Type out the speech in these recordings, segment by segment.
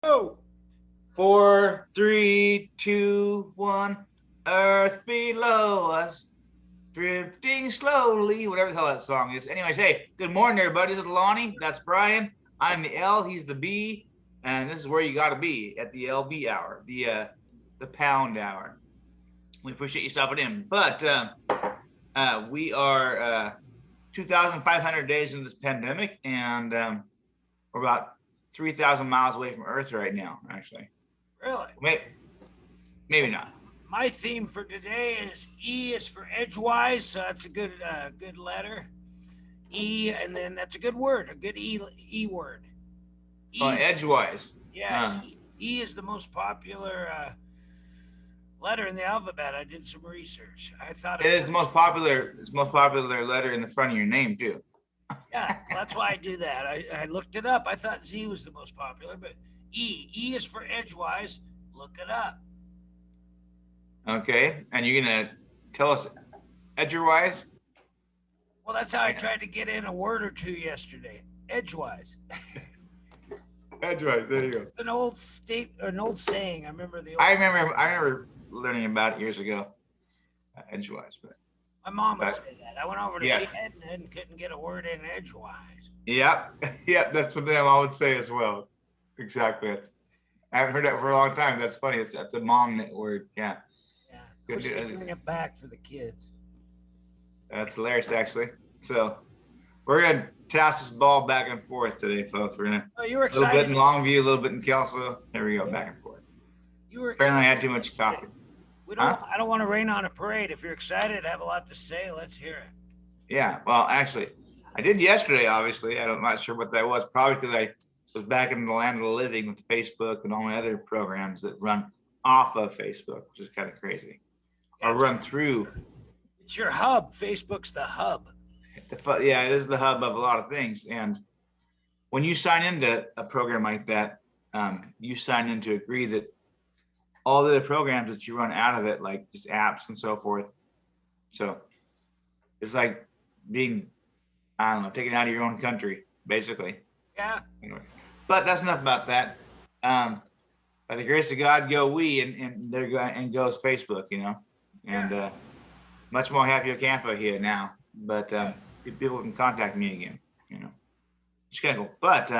Oh, 4, 3, 2, 1. Earth below us, drifting slowly. Whatever the hell that song is. Anyways, hey, good morning, everybody. This is Lonnie. That's Brian. I'm the L. He's the B, and this is where you got to be at the LB hour, the pound hour. We appreciate you stopping in. But we are 2,500 days in this pandemic, and we're about 3,000 miles away from Earth right now. Actually, really? maybe, maybe Well, not. my theme for today is E is for edgewise, so that's a good letter. E, and then that's a good word, a good E word. Oh, E, edgewise. yeah, Uh, E is the most popular letter in the alphabet. I did some research. I thought it it was, is the most popular. It's the most popular letter in the front of your name too. yeah, well, that's why I do that. I looked it up. I thought Z was the most popular, but E is for edgewise. Look it up. Okay, and you're gonna tell us edgewise. Well, that's how I Yeah. tried to get in a word or two yesterday. Edgewise. Edgewise. There you go. It's an old state, an old saying. I remember the I old. remember. I remember learning about it years ago. Edgewise, My mom would but say that. I went over to see yes. Edna and couldn't get a word in edgewise. Yep. Yep. That's what my mom would say as well. Exactly. I haven't heard that for a long time. That's funny. That's a mom word. Yeah. Yeah, I Good. wish they'd bring it back for the kids. That's hilarious, actually. So we're gonna toss this ball back and forth today, folks. We're gonna Oh, you were a little bit excited in yesterday. Longview, a little bit in Kelsville. Here we go, back Yeah, and forth. you were Apparently, I excited had too much yesterday. coffee. We don't. Huh? Want, I don't want to rain on a parade. If you're excited, have a lot to say. Let's hear it. Yeah. Well, actually, I did yesterday. Obviously, I'm not sure what that was. Probably because I was back in the land of the living with Facebook and all my other programs that run off of Facebook, which is kind of crazy, Yeah, or run through. it's your hub. Facebook's the hub. Yeah, it is the hub of a lot of things. And when you sign into a program like that, you sign in to agree that all the programs that you run out of it, like just apps and so forth. So it's like being, I don't know, taken out of your own country, basically. Yeah, Anyway, but that's enough about that. By the grace of God, go we, and there go and goes Facebook, yeah, and much more happier camper here now. But yeah. people can contact me again, you know. It's kind of cool. But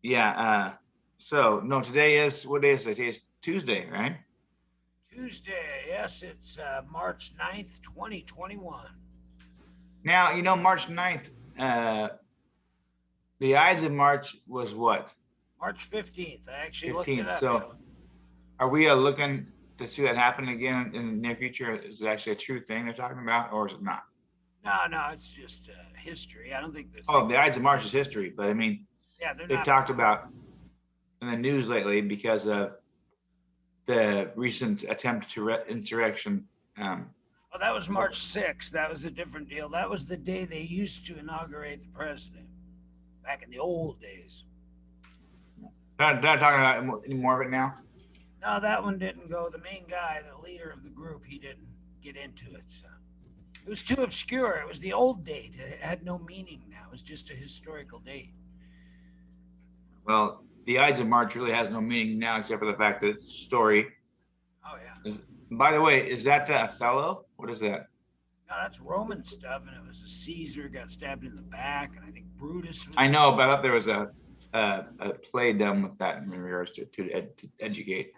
yeah. So no, today is what day is it? Today is Tuesday, right? Tuesday. Yes, it's March 9th, 2021. Now March 9th. The Ides of March was what? March 15th. I actually looked it 15th. up. So are we looking to see that happen again in the near future? Is it actually a true thing they're talking about, or is it not? No, no, it's just history. I don't think this Oh, thing. the Ides of March is history, but I mean, Yeah, they're they've not. talked about in the news lately because of the recent attempt to insurrection. Oh, that was March 6th. That was a different deal. That was the day they used to inaugurate the president back in the old days. Not talking about any more of it now. No, that one didn't go. The main guy, the leader of the group, he didn't get into it. So it was too obscure. It was the old date. It had no meaning now. It was just a historical date. Well, the Ides of March really has no meaning now, except for the fact that it's a story. Oh yeah. By the way, is that Othello? What is that? No, that's Roman stuff, and it was a Caesar got stabbed in the back, and I think Brutus I was. know, but I thought there was a play done with that in regards to educate.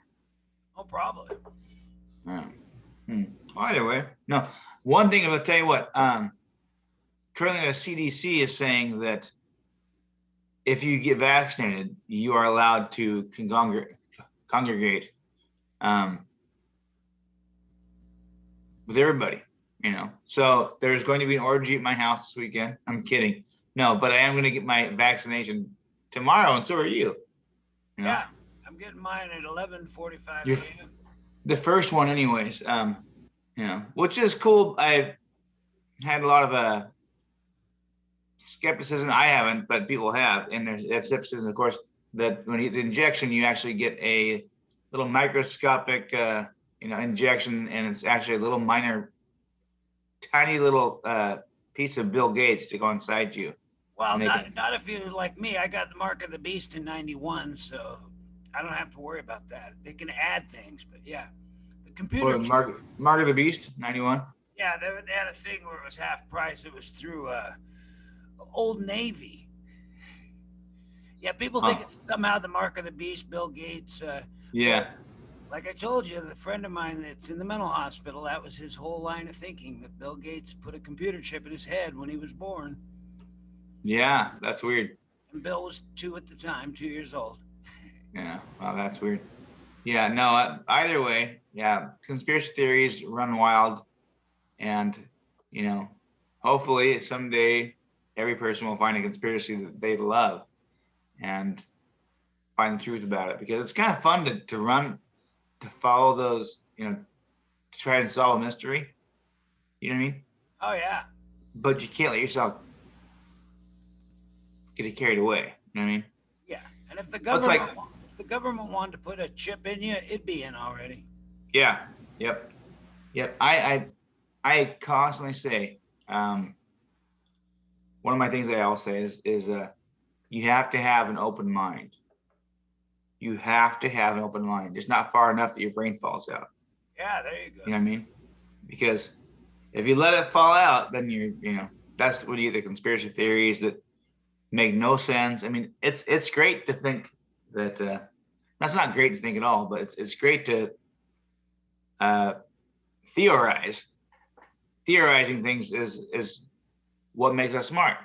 Oh, probably. Hmm. Well, either way, no. One thing I'll tell you what. Currently, the CDC is saying that if you get vaccinated, you are allowed to congregate um, with everybody. So there's going to be an orgy at my house this weekend. I'm kidding. No, but I am going to get my vaccination tomorrow, and so are you. You know, Yeah, I'm getting mine at 11:45 you're a.m. the first one, anyways. Which is cool. I've had a lot of skepticism. I haven't, but people have, and there's skepticism, of course, that when you get the injection, you actually get a little microscopic, injection, and it's actually a little minor, tiny little piece of Bill Gates to go inside you. Well, And they can, not if you like me. I got the Mark of the Beast in '91, so I don't have to worry about that. They can add things, but yeah, the computer. what, Mark of the Beast, 91? Yeah, they had a thing where it was half price. It was through Old Navy. Yeah, people think Huh. it's somehow the Mark of the Beast, Bill Gates. But Yeah. like I told you, the friend of mine that's in the mental hospital, that was his whole line of thinking that Bill Gates put a computer chip in his head when he was born. Yeah. That's weird. And Bill was 2 at the time, 2 years old. Yeah. Wow, that's weird. Yeah. No, either way, yeah. Conspiracy theories run wild. And, you know, hopefully someday every person will find a conspiracy that they love and find the truth about it, because it's kind of fun to follow those, to try and solve a mystery. You know what I mean? Oh yeah, But you can't let yourself get it carried away. You know what I mean? yeah. And It's like, if the government wanted to put a chip in you, it'd be in already. yeah, yep, yep. I constantly say, one of my things I always say is you have to have an open mind. You have to have an open mind. It's not far enough that your brain falls out. Yeah, there you go. You know what I mean? Because if you let it fall out, then that's when you get the conspiracy theories that make no sense. I mean, it's great to think that that's not great to think at all, but it's great to uh, theorize. Theorizing things is what makes us smart.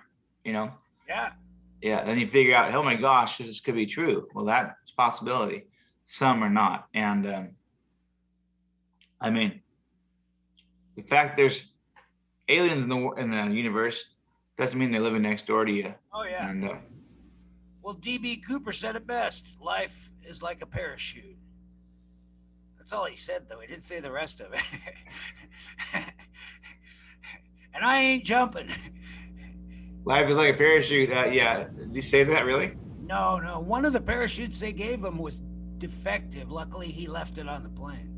You know? Yeah, Yeah. Then you figure out, oh my gosh, this could be true. Well, that's a possibility. Some are not, and I mean, the fact there's aliens in the universe doesn't mean they're living next door to you. oh yeah. And Well, DB Cooper said it best. Life is like a parachute. That's all he said, though. He didn't say the rest of it. And I ain't jumping. life is like a parachute. Yeah. Did you say that really? No, no. One of the parachutes they gave him was defective. Luckily, he left it on the plane.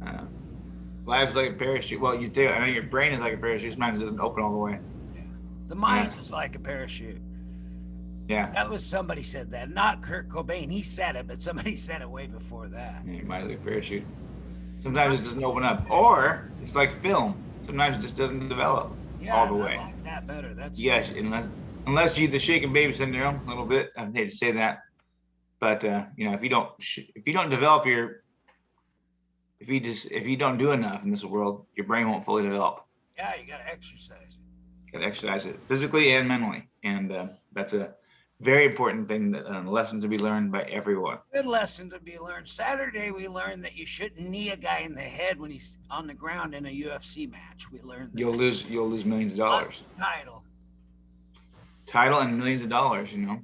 Uh, life's like a parachute. Well, you do. I mean, your brain is like a parachute. Sometimes it doesn't open all the way. Yeah. The mind Yes. is like a parachute. Yeah. That was somebody said that. Not Kurt Cobain. He said it, but somebody said it way before that. Yeah, your mind's like a parachute. Sometimes it doesn't open up, or it's like film. Sometimes it just doesn't develop Yeah, all the I way. like that better. That's Yes, unless you the shaken baby syndrome a little bit. I hate to say that, but if you don't develop if you don't do enough in this world, your brain won't fully develop. Yeah, you got to exercise it. You got to exercise it physically and mentally, and that's a very important thing. Lesson to be learned by everyone. Good lesson to be learned. Saturday, we learned that you shouldn't knee a guy in the head when he's on the ground in a UFC match. We learned that. You'll lose millions of Lost dollars, his title and millions of dollars. And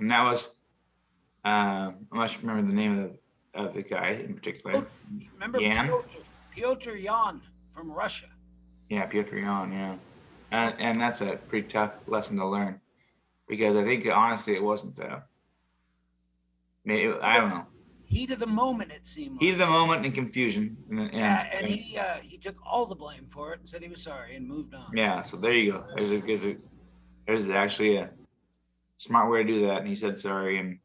that was I'm not sure remember the name of the guy in particular. Remember Yan? Piotr Yan from Russia? Yeah, Piotr Yan. Yeah, and that's a pretty tough lesson to learn, because I think honestly it wasn't. Maybe, I don't know. Heat of the moment, it seemed Heat like. of the moment and confusion. And He took all the blame for it and said he was sorry and moved on. yeah, so there you go. There's actually a smart way to do that, and he said sorry, and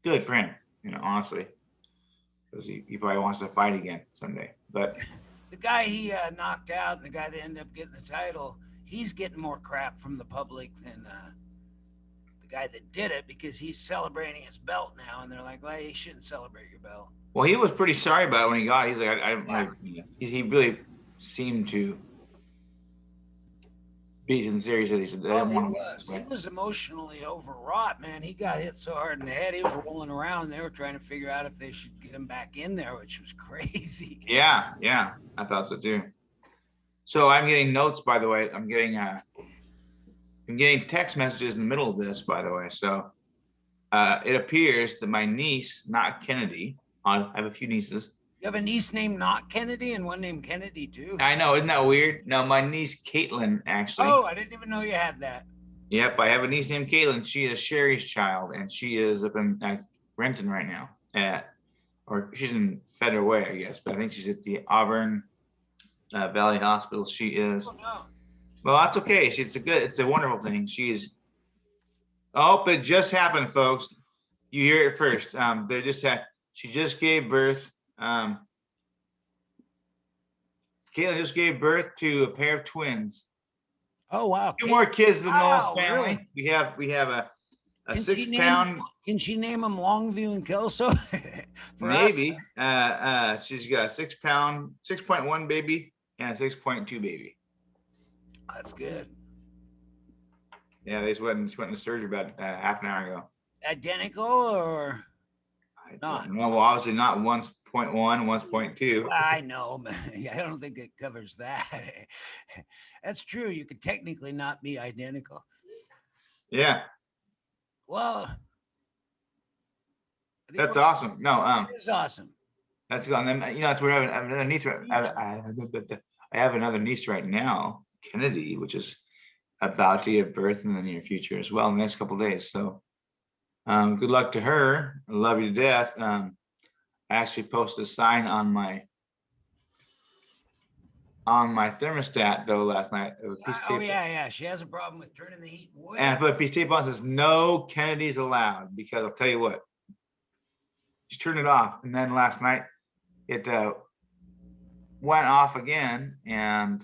good for him. Honestly, because he probably wants to fight again someday. But The guy he knocked out, the guy that ended up getting the title, he's getting more crap from the public than the guy that did it, because he's celebrating his belt now, and they're like, well, you shouldn't celebrate your belt. well, he was pretty sorry about it when he got it. He's like, he really seemed to be sincere. He said, I Oh, didn't he want to was. He was emotionally overwrought, man. He got hit so hard in the head, he was rolling around. They were trying to figure out if they should get him back in there, which was crazy. Yeah, I thought so too. So I'm getting notes, by the way. I'm getting text messages in the middle of this, by the way. So it appears that my niece, not Kennedy, I have a few nieces. You have a niece named Not Kennedy and one named Kennedy, too? I know, isn't that weird? No, my niece Caitlin, actually. Oh, I didn't even know you had that. Yep, I have a niece named Caitlin. She is Sherry's child, and she is up in Renton right now. Or she's in Federal Way, I guess. But I think she's at the Auburn Valley Hospital. She is. Oh, no. Well, that's okay. It's a wonderful thing. It just happened, folks. You hear it first. She just gave birth. Caitlin just gave birth to a pair of twins. Oh wow! Two more kids in the Knowles Wow, family. really? We have a Can she 6 name? pound, Can she name them Longview and Kelso? For us, maybe. She's got a 6 pound, 6.1 baby and a 6.2 baby. that's good. Yeah, she went into surgery about half an hour ago. Identical or I not? don't know. Well, obviously not 1.1, 1.2. Well, I know, but I don't think it covers that. That's true. You could technically not be identical. Yeah, Well, I think that's awesome. No, it is awesome. that's gone. You know, that's where I have another niece. I have another niece right now, Kennedy, which is about to give birth in the near future as well in the next couple of days. So, good luck to her. I love you to death. I actually posted a sign on my thermostat though last night. It was a piece of Oh tape. yeah. She has a problem with turning the heat way. And I put a piece of tape on that says no Kennedys allowed, because I'll tell you what, she turned it off, and then last night it went off again, and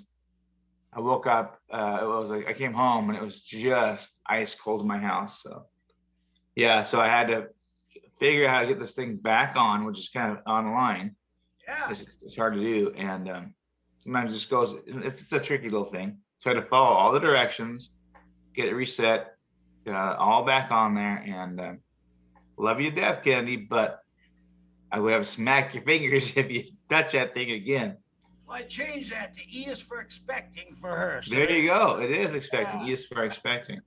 I woke up. It was like I came home and it was just ice cold in my house. So yeah, so I had to figure out how to get this thing back on, which is kind of online. Yeah. It's hard to do, and sometimes it just goes. It's a tricky little thing. So I had to follow all the directions, get it reset, all back on there, and love you to death, Kennedy. But I would have smacked your fingers if you touch that thing again. Well, I changed that to E is for expecting for her. So There you go. It is expecting. Yeah. E is for expecting.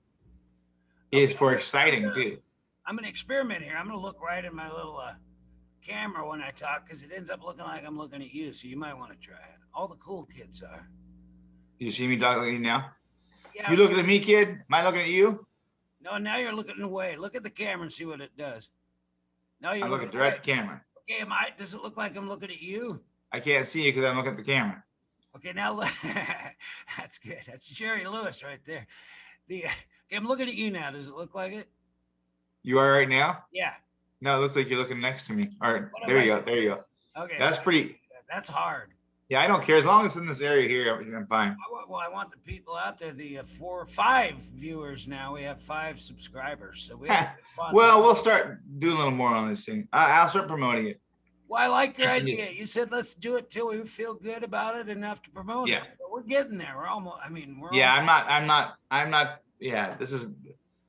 E is for exciting too. I'm gonna experiment here. I'm gonna look right in my little camera when I talk, because it ends up looking like I'm looking at you. So you might want to try it. All the cool kids are. Do you see me talking to you now? Yeah. You looking at me, kid? Am I looking at you? No, now you're looking away. Look at the camera and see what it does. Now you're I'm looking looking direct at away. the camera. Okay, does it look like I'm looking at you? I can't see you because I'm looking at the camera. Okay, now look. That's good. That's Jerry Lewis right there. Okay, I'm looking at you now. Does it look like it? You are right now? Yeah. No, it looks like you're looking next to me. All right, What there if you I go. There you go. Okay. That's pretty. That's hard. Yeah, I don't care. As long as it's in this area here, I'm fine. I want the people out there, the 5 viewers now. We have 5 subscribers. So we have Well, we'll start doing a little more on this thing. I'll start promoting it. Well, I like your idea. You said let's do it till we feel good about it enough to promote it. So we're getting there. We're almost. I mean, we're. Yeah, I'm not. Yeah, this is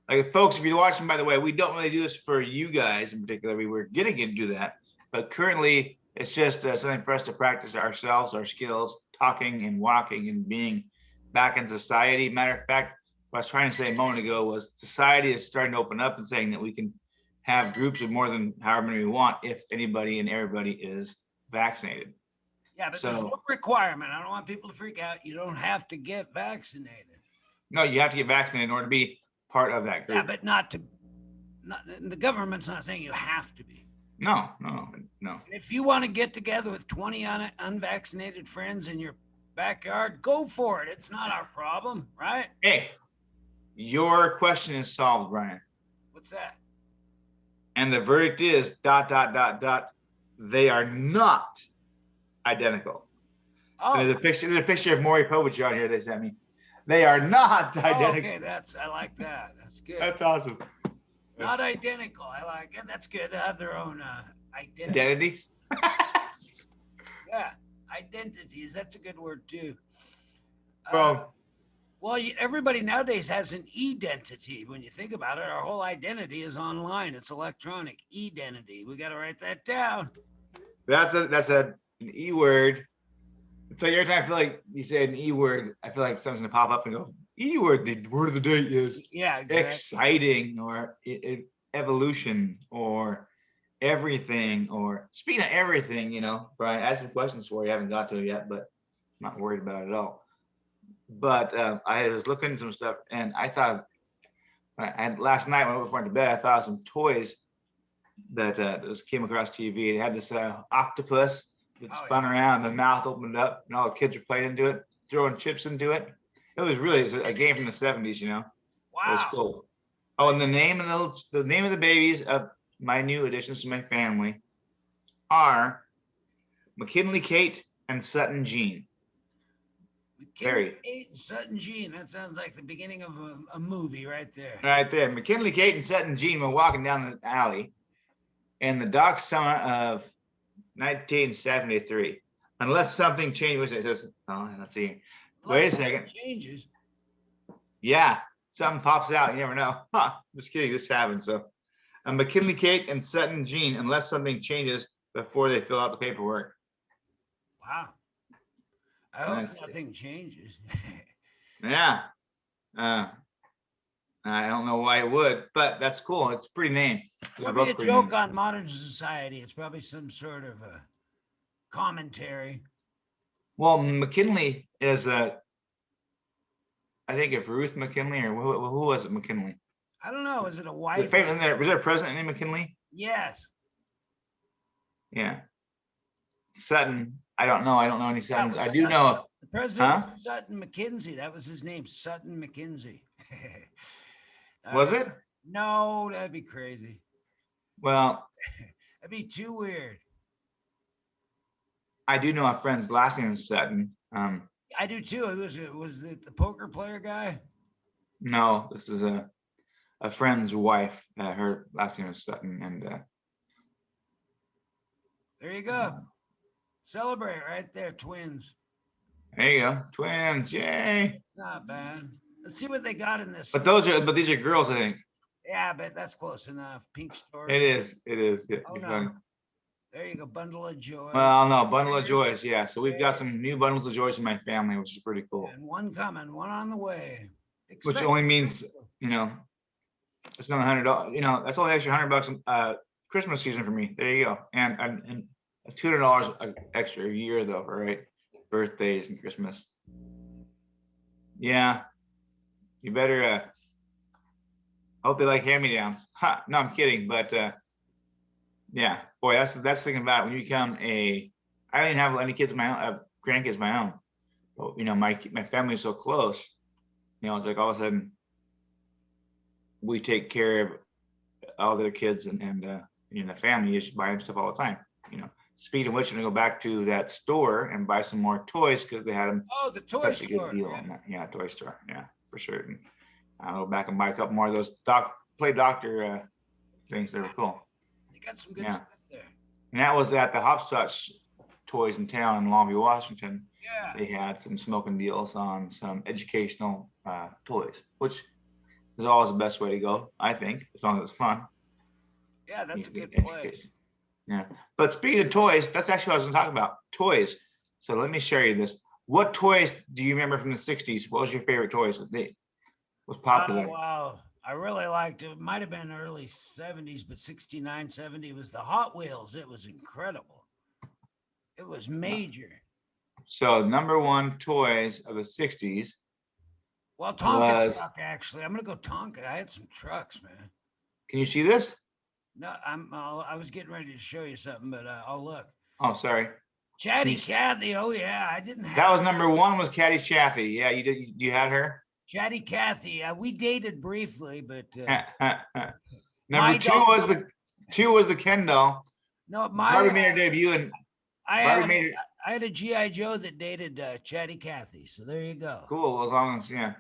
like, folks. If you're watching, by the way, we don't really do this for you guys in particular. We were getting to do that, but currently it's just something for us to practice ourselves, our skills, talking and walking and being back in society. Matter of fact, what I was trying to say a moment ago was society is starting to open up and saying that we can have groups of more than however many we want if anybody and everybody is vaccinated. Yeah, but there's no requirement. I don't want people to freak out. You don't have to get vaccinated. No, you have to get vaccinated in order to be part of that group. Yeah, but not the government's not saying you have to be. No. If you want to get together with 20 unvaccinated friends in your backyard, go for it. It's not our problem, right? Hey, your question is solved, Brian. What's that? And the verdict is ... They are not identical. Oh, there's a picture of Maury Povich on here they sent me. They are not identical. Okay, I like that. That's good. That's awesome. Not identical. I like it. That's good. They have their own identity. Identities? Yeah, identities. That's a good word too. Well, everybody nowadays has an identity. When you think about it, our whole identity is online. It's electronic identity. We got to write that down. That's an E word. It's like every time I feel like you say an E word, I feel like something's gonna pop up and go, E word, the word of the day is exactly. Exciting, or evolution, or everything, or speaking of everything, Brian, I had some questions for you. I haven't got to it yet, but I'm not worried about it at all. But I was looking at some stuff, and I thought, last night when I went to bed, I thought of some toys that came across TV. It had this octopus that spun around, the mouth opened up, and all the kids were playing into it, throwing chips into it. It was a game from the 70s, you know. It was Wow. cool. Oh, and the name of the babies of my new additions to my family are McKinley Kate and Sutton Jean. McKinley Very. Kate and Sutton Jean. That sounds like the beginning of a movie right there. Right there. McKinley Kate and Sutton Jean were walking down the alley in the dark summer of 1973. Unless something changed, it says, oh, let's see. Wait a second. Changes. Yeah, something pops out. You never know. Huh, just kidding. This happened. So, McKinley Kate and Sutton Jean, unless something changes before they fill out the paperwork. Wow. I hope Nice. nothing changes. Yeah. I don't know why it would, but that's cool. It's a pretty name. Probably a joke on modern society. It's probably some sort of a commentary. Well, McKinley is I think if Ruth McKinley or who was it? McKinley. I don't know. Is it a wife? Was there a president named McKinley? Yes. Yeah. Sutton. I don't know. I don't know any Suttons. I do Sutton. know. The president was Sutton McKenzie. That was his name, Sutton McKenzie. Was it? No, that'd be crazy. Well, that'd be too weird. I do know a friend's last name is Sutton. I do too. Was it the poker player guy? No, this is a friend's wife. Her last name is Sutton, and there you go. Celebrate right there, twins. There you go, twins! Yay! It's not bad. Let's see what they got in this. But these are girls, I think. Yeah, but that's close enough. Pink story. It is. Yeah, oh no. There you go, bundle of joy. Well, no, bundle of joys. Yeah, so we've got some new bundles of joys in my family, which is pretty cool. And one coming, one on the way. Which only means, you know, it's not $100. You know, that's only extra $100 Christmas season for me. There you go, and $200 extra a year though, right? Birthdays and Christmas. Yeah, you better. Hope they like hand-me-downs. Ha! No, I'm kidding, but yeah, boy, that's the thing about it. When you become I don't even have any kids of my own, grandkids of my own. But you know, my family is so close. You know, it's like all of a sudden we take care of all their kids and you know, the family is buying stuff all the time. You know, speaking of which, I'm gonna go back to that store and buy some more toys because they had them. Oh, the toy store. A good deal on that. Yeah, toy store. Yeah, for certain. I'll go back and buy a couple more of those play doctor things that were cool. They got some good stuff there. And that was at the Hopscotch Toys in town in Longview, Washington. Yeah. They had some smoking deals on some educational toys, which is always the best way to go, I think, as long as it's fun. Yeah, that's a good place. Yeah. But speaking of toys, that's actually what I was gonna talk about. Toys. So let me share you this. What toys do you remember from the 60s? What was your favorite toys that was popular? Oh, wow. I really liked it. It might have been early 70s, but 69, 70 was the Hot Wheels. It was incredible. It was major. So number one toys of the 60s. Well, Tonka truck, actually. I'm going to go Tonka. I had some trucks, man. Can you see this? No, I was getting ready to show you something, but I'll look. Oh, sorry. Chatty Cathy. Oh, yeah. I didn't have that. Was number one was Chatty Cathy. Yeah, you did. You had her? Chatty Cathy. We dated briefly, but number two was the Ken doll. No, Barbie made her debut, and I had a GI Joe that dated Chatty Cathy. So there you go. Cool. As long as you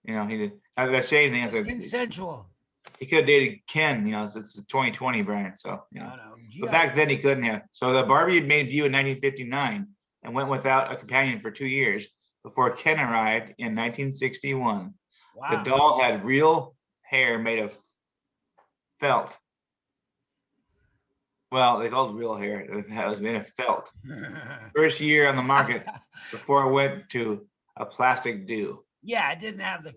know, he did. As I say anything, it's consensual. He could have dated Ken. You know, it's 2020, Brian. So you know. But back then he couldn't have. So the Barbie had made debut in 1959 and went without a companion for 2 years before Ken arrived in 1961. Wow. The doll had real hair made of felt. Well, they called real hair. It was made of felt. First year on the market before it went to a plastic do. Yeah, I didn't have the,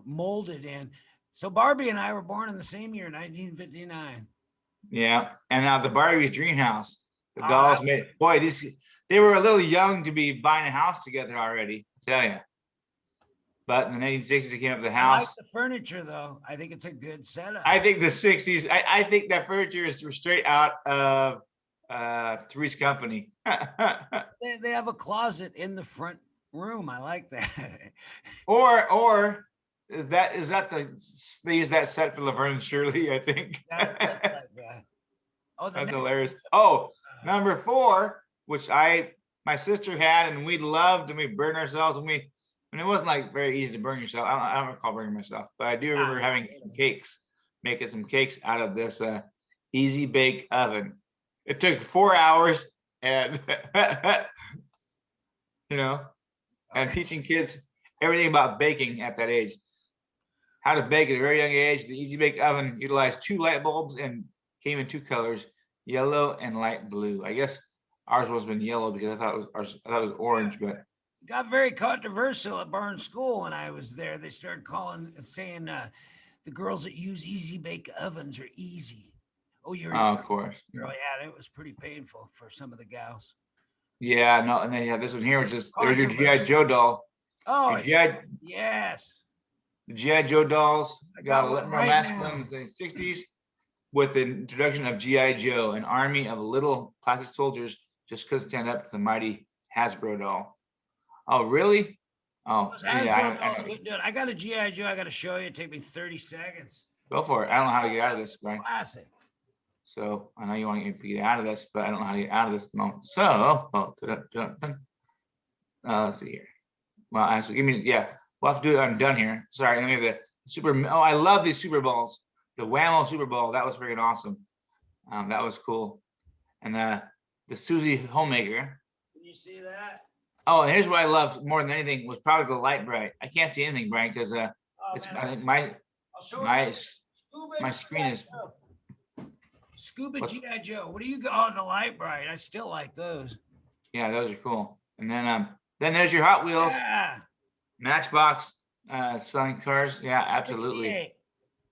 molded in. So Barbie and I were born in the same year, 1959. Yeah, and now the Barbie's dream house. The dolls made. Boy, they were a little young to be buying a house together already. I tell you. But in the 1960s, they came up with the house. I like the furniture, though. I think it's a good setup. I think the 60s. I think that furniture is straight out of Three's Company. They have a closet in the front room. I like that. Or is that they use that set for Laverne and Shirley, I think. That's like oh, the That's next hilarious. one, Oh, uh, number 4, which my sister had, and we loved, and we burned ourselves, and it wasn't like very easy to burn yourself. I don't recall burning myself, but I do remember having some cakes, making some cakes out of this Easy Bake Oven. It took 4 hours, and you know, and teaching kids everything about baking at that age. How to bake at a very young age. The Easy Bake Oven utilized 2 light bulbs and came in 2 colors, yellow and light blue. I guess ours was been yellow because I thought it was orange, but got very controversial at Barnes School when I was there. They started saying the girls that use Easy Bake Ovens are easy. Oh, you're of course. girl. Yeah, it was pretty painful for some of the gals. Yeah, no, and they have this one here, which is there's your GI Controversy. Joe doll. Oh, Your GI yes. the GI Joe dolls I got got a little one more right masculine now. in the '60s with the introduction of GI Joe, an army of little plastic soldiers just couldn't stand up to the mighty Hasbro doll. Oh, really? Oh, Those yeah, Hasbro I dolls know. couldn't do it. I got a GI Joe. I got to show you. It take me 30 seconds. Go for it. I don't know how to get out of this, right? Classic. So I know you want to get out of this, but I don't know how to get out of this at the moment. So, let's see here. Well, actually, give me, yeah, we'll have to do it. I'm done here. Sorry, let me have the super. Oh, I love these Super Balls. The Whammo Super Ball, that was freaking awesome. That was cool. And the Susie Homemaker. Can you see that? Oh, and here's what I loved more than anything was probably the Light Bright. I can't see anything bright because Oh, it's man, I think I'll show it. my Scuba my screen is. Scuba What's, GI Joe. What do you got? Oh, the Light Bright. I still like those. yeah, those are cool. And then there's your Hot Wheels. Yeah. Matchbox selling cars. Yeah, absolutely. 68.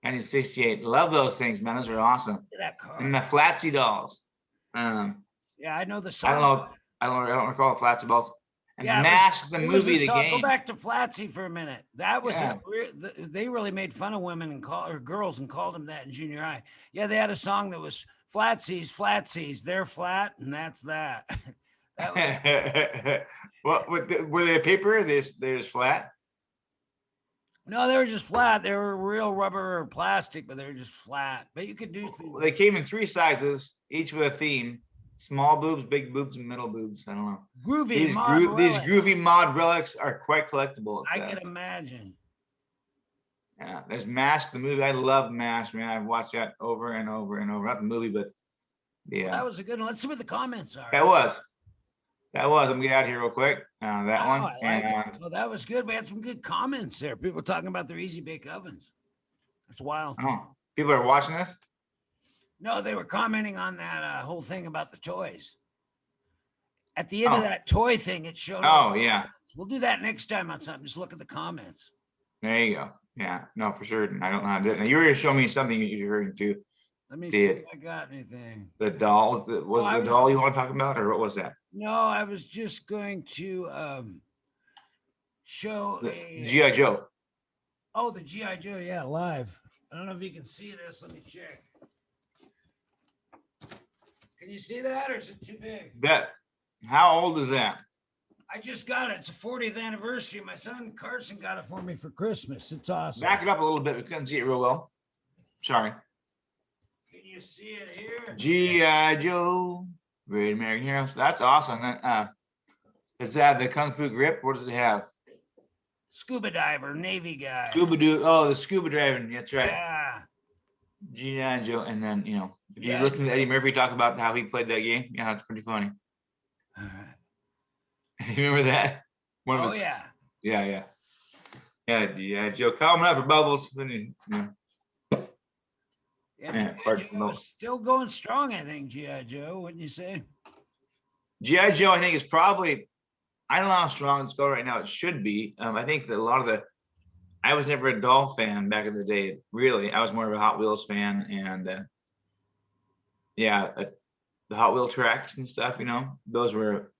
1968. Love those things, man. Those are awesome. Look at that car. And the Flatsy dolls. Yeah, I know the I song. don't know. I don't recall Flatsy dolls. And Yeah, Mash the it was a movie, the song. Go game. back to Flatsy for a minute. That was Yeah. they really made fun of women or girls and called them that in junior high. Yeah, they had a song that was Flatsies, they're flat, and that's that. That was Well, were they paper? They're just flat. no, they were just flat. They were real rubber or plastic, but they were just flat. But you could do things. They came in 3 sizes, each with a theme: small boobs, big boobs, and middle boobs. I don't know. Groovy These mod relics. groovy mod relics are quite collectible. I can imagine. Yeah, there's Mash the movie. I love Mash, man. I've watched that over and over and over. Not the movie, but yeah. Well, that was a good one. Let's see what the comments are. That was. I'm gonna get out of here real quick. That Oh, one. I like it. Well, that was good. We had some good comments there. People talking about their Easy Bake Ovens. That's wild. Oh, people are watching this. No, they were commenting on that whole thing about the toys. At the end of that toy thing, it showed. Oh, yeah. We'll do that next time on something. Just look at the comments. There you go. Yeah, no, for sure. I don't know how to do it. Now, you were going to show me something you're referring to. Let me see if I got anything. The doll. Was the doll you want to talk about, or what was that? No, I was just going to show a G.I. Joe. Oh, the GI Joe, yeah, live. I don't know if you can see this. Let me check. Can you see that, or is it too big? How old is that? I just got it. It's a 40th anniversary. My son Carson got it for me for Christmas. It's awesome. Back it up a little bit. We couldn't see it real well. Sorry. Can you see it here? G.I. Joe, Great American Heroes. That's awesome. Does that have the Kung Fu grip? What does it have? Scuba diver, Navy guy. Scuba do. Oh, the scuba diving. That's right. Yeah. G.I. Joe. And then, if you Yeah. listen to Eddie Murphy talk about how he played that game, yeah, it's pretty funny. You remember that? Yeah. Yeah. Yeah, G.I. Joe. Call him out for Bubbles. Yeah, G.I. Joe is still going strong, I think, G.I. Joe, wouldn't you say? G.I. Joe, I think, is probably, I don't know how strong it's going right now. It should be. I think that a lot of I was never a doll fan back in the day, really. I was more of a Hot Wheels fan, and the Hot Wheel tracks and stuff, those were,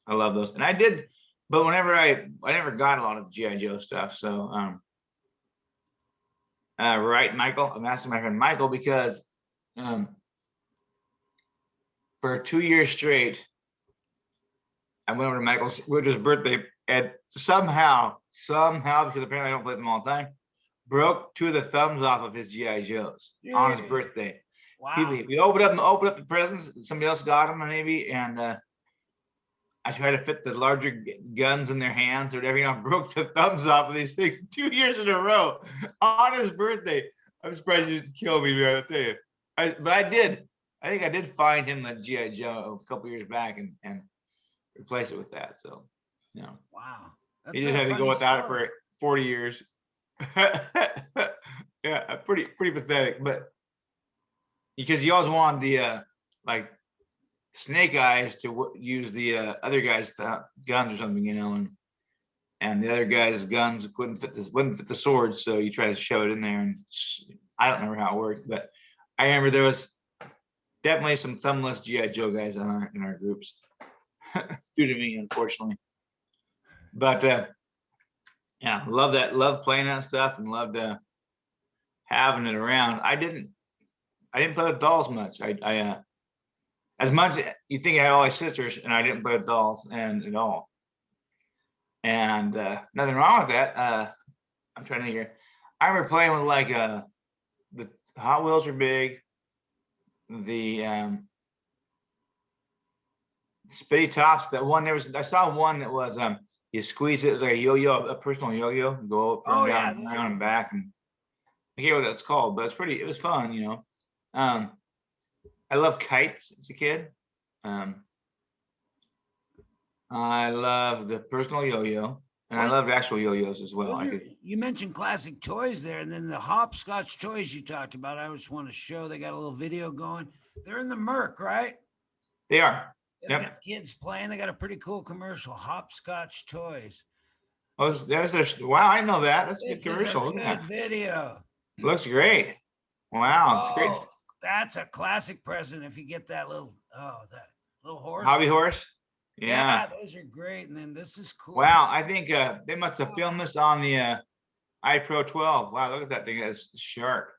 I love those. And I did, but whenever I never got a lot of G.I. Joe stuff. So, right, Michael? I'm asking my friend Michael because for 2 years straight, I went over to Michael's birthday and somehow, because apparently I don't play them all the time, broke 2 of the thumbs off of his GI Joes on his Dude, birthday. wow. We opened up the presents. Somebody else got them maybe, and I tried to fit the larger guns in their hands or whatever. Broke the thumbs off of these things 2 years in a row on his birthday. I'm surprised you didn't kill me, man. I'll tell you. But I did. I think I did find him a GI Joe a couple years back and replace it with that. So, Wow. he That's just a had to go funny without it story. for 40 years. Yeah, pretty pathetic, but because he always wanted the like Snake Eyes to use the other guy's guns or something, and the other guy's guns wouldn't fit the sword, so you try to shove it in there, and I don't remember how it worked, but I remember there was definitely some thumbless GI Joe guys in our groups, due to me, unfortunately. But yeah, love playing that stuff, and loved having it around. I didn't play with dolls much. I as much you think I had all my sisters, and I didn't play with dolls and at all. And nothing wrong with that. I'm trying to hear. I remember playing with like the Hot Wheels are big. The Spitty Tops. That one I saw one that was you squeeze it. It was like a yo-yo, a personal yo-yo. Go up and down and around and back, and I forget what that's called, but it was fun. I love kites as a kid. I love the personal yo-yo, and I love actual yo-yos as well. You mentioned classic toys there, and then the hopscotch toys you talked about. I just want to show they got a little video going. They're in the Merc, right? They are. They got kids playing. They got a pretty cool commercial, hopscotch toys. Oh, wow! I know that. That's a good commercial. Good video. Looks great. Wow, it's great. That's a classic present if you get that little horse. Hobby horse. Yeah, those are great. And then this is cool. Wow, I think they must have filmed this on the iPro 12. Wow, look at that thing. That's sharp.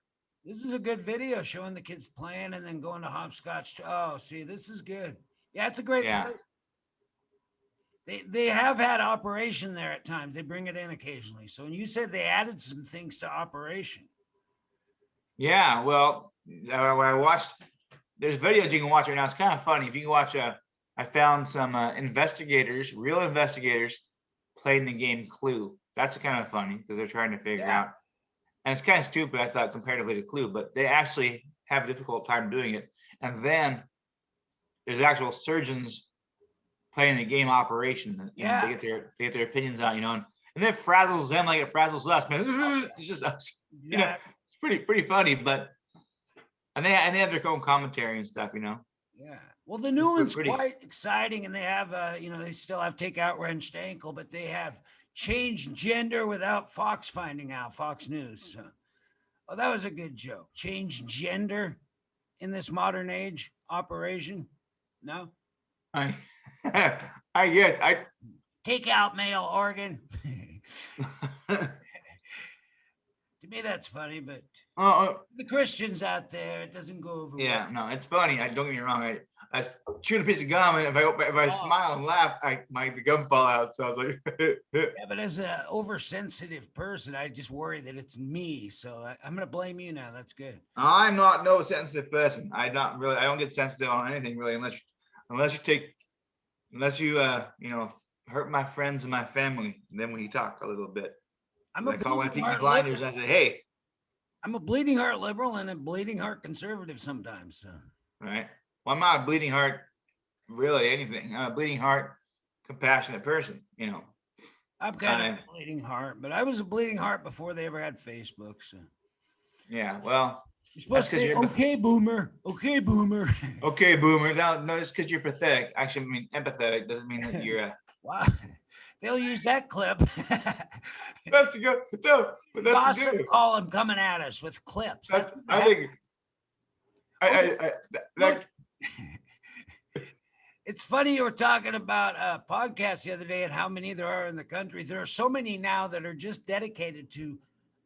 This is a good video showing the kids playing and then going to hopscotch. Oh, see, this is good. Yeah, it's a great place. They have had Operation there at times. They bring it in occasionally. So when you said they added some things to Operation. Yeah, well, when I watched, there's videos you can watch right now. It's kind of funny. If you can watch, I found some real investigators playing the game Clue. That's kind of funny because they're trying to figure out. And it's kind of stupid, I thought, comparatively to Clue, but they actually have a difficult time doing it. And then there's actual surgeons playing the game Operation. They get their opinions out, and then it frazzles them like it frazzles us, man. It's just, it's pretty funny, but and they have their own commentary and stuff, Yeah. Well, the new one's quite exciting, and they have, they still have Take Out Wrenched Ankle, but they have Changed Gender Without Fox Finding Out, Fox News. So, that was a good joke. Change gender in this modern age Operation? No? I guess. Take out male organ. To me, that's funny, but the Christians out there, it doesn't go over. Yeah, no, it's funny. Don't get me wrong. I was chewing a piece of gum, and if I smile and laugh, the gum fall out. So I was like, yeah. But as an oversensitive person, I just worry that it's me. So I'm gonna blame you now. That's good. I'm not no sensitive person. I don't get sensitive on anything really, unless you hurt my friends and my family. And then when you talk a little bit. I call my Peaky Blinders. I say, hey. I'm a bleeding heart liberal and a bleeding heart conservative sometimes. So. Right. Well, I'm not a bleeding heart, really anything. I'm a bleeding heart, compassionate person. I'm kind of a bleeding heart, but I was a bleeding heart before they ever had Facebook. So. Yeah. Well. You're supposed to say, okay, boomer. Okay, boomer. Okay, boomer. No, it's because you're pathetic. Actually, I mean, empathetic doesn't mean that you're. Wow. They'll use that clip. That's a good. No, but that's Gossip good. column coming at us with clips. I think. It's funny you were talking about podcasts the other day and how many there are in the country. There are so many now that are just dedicated to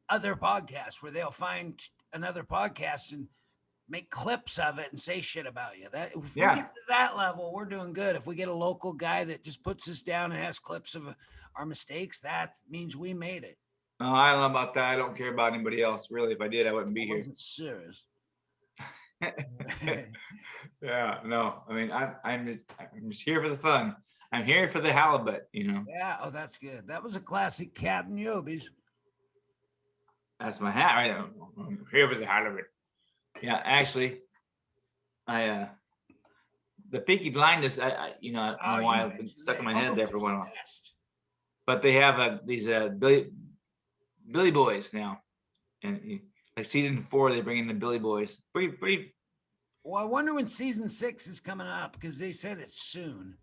other podcasts where they'll find another podcast and make clips of it and say shit about you. If we get to that level, we're doing good. If we get a local guy that just puts us down and has clips of our mistakes, that means we made it. No, I don't know about that. I don't care about anybody else. Really, if I did, I wouldn't be I here. wasn't serious. Yeah, no. I mean, I'm just here for the fun. I'm here for the halibut. Yeah, oh, that's good. That was a classic Captain Yobies. That's my hat right there. I'm here for the halibut. Yeah, actually, the Peaky Blinders. I don't know Oh, why you it's been mentioned stuck in that. my head there Almost for a while. obsessed. But they have these Billy Boys now, and like season 4, they bring in the Billy Boys. Pretty. Well, I wonder when season 6 is coming up because they said it's soon.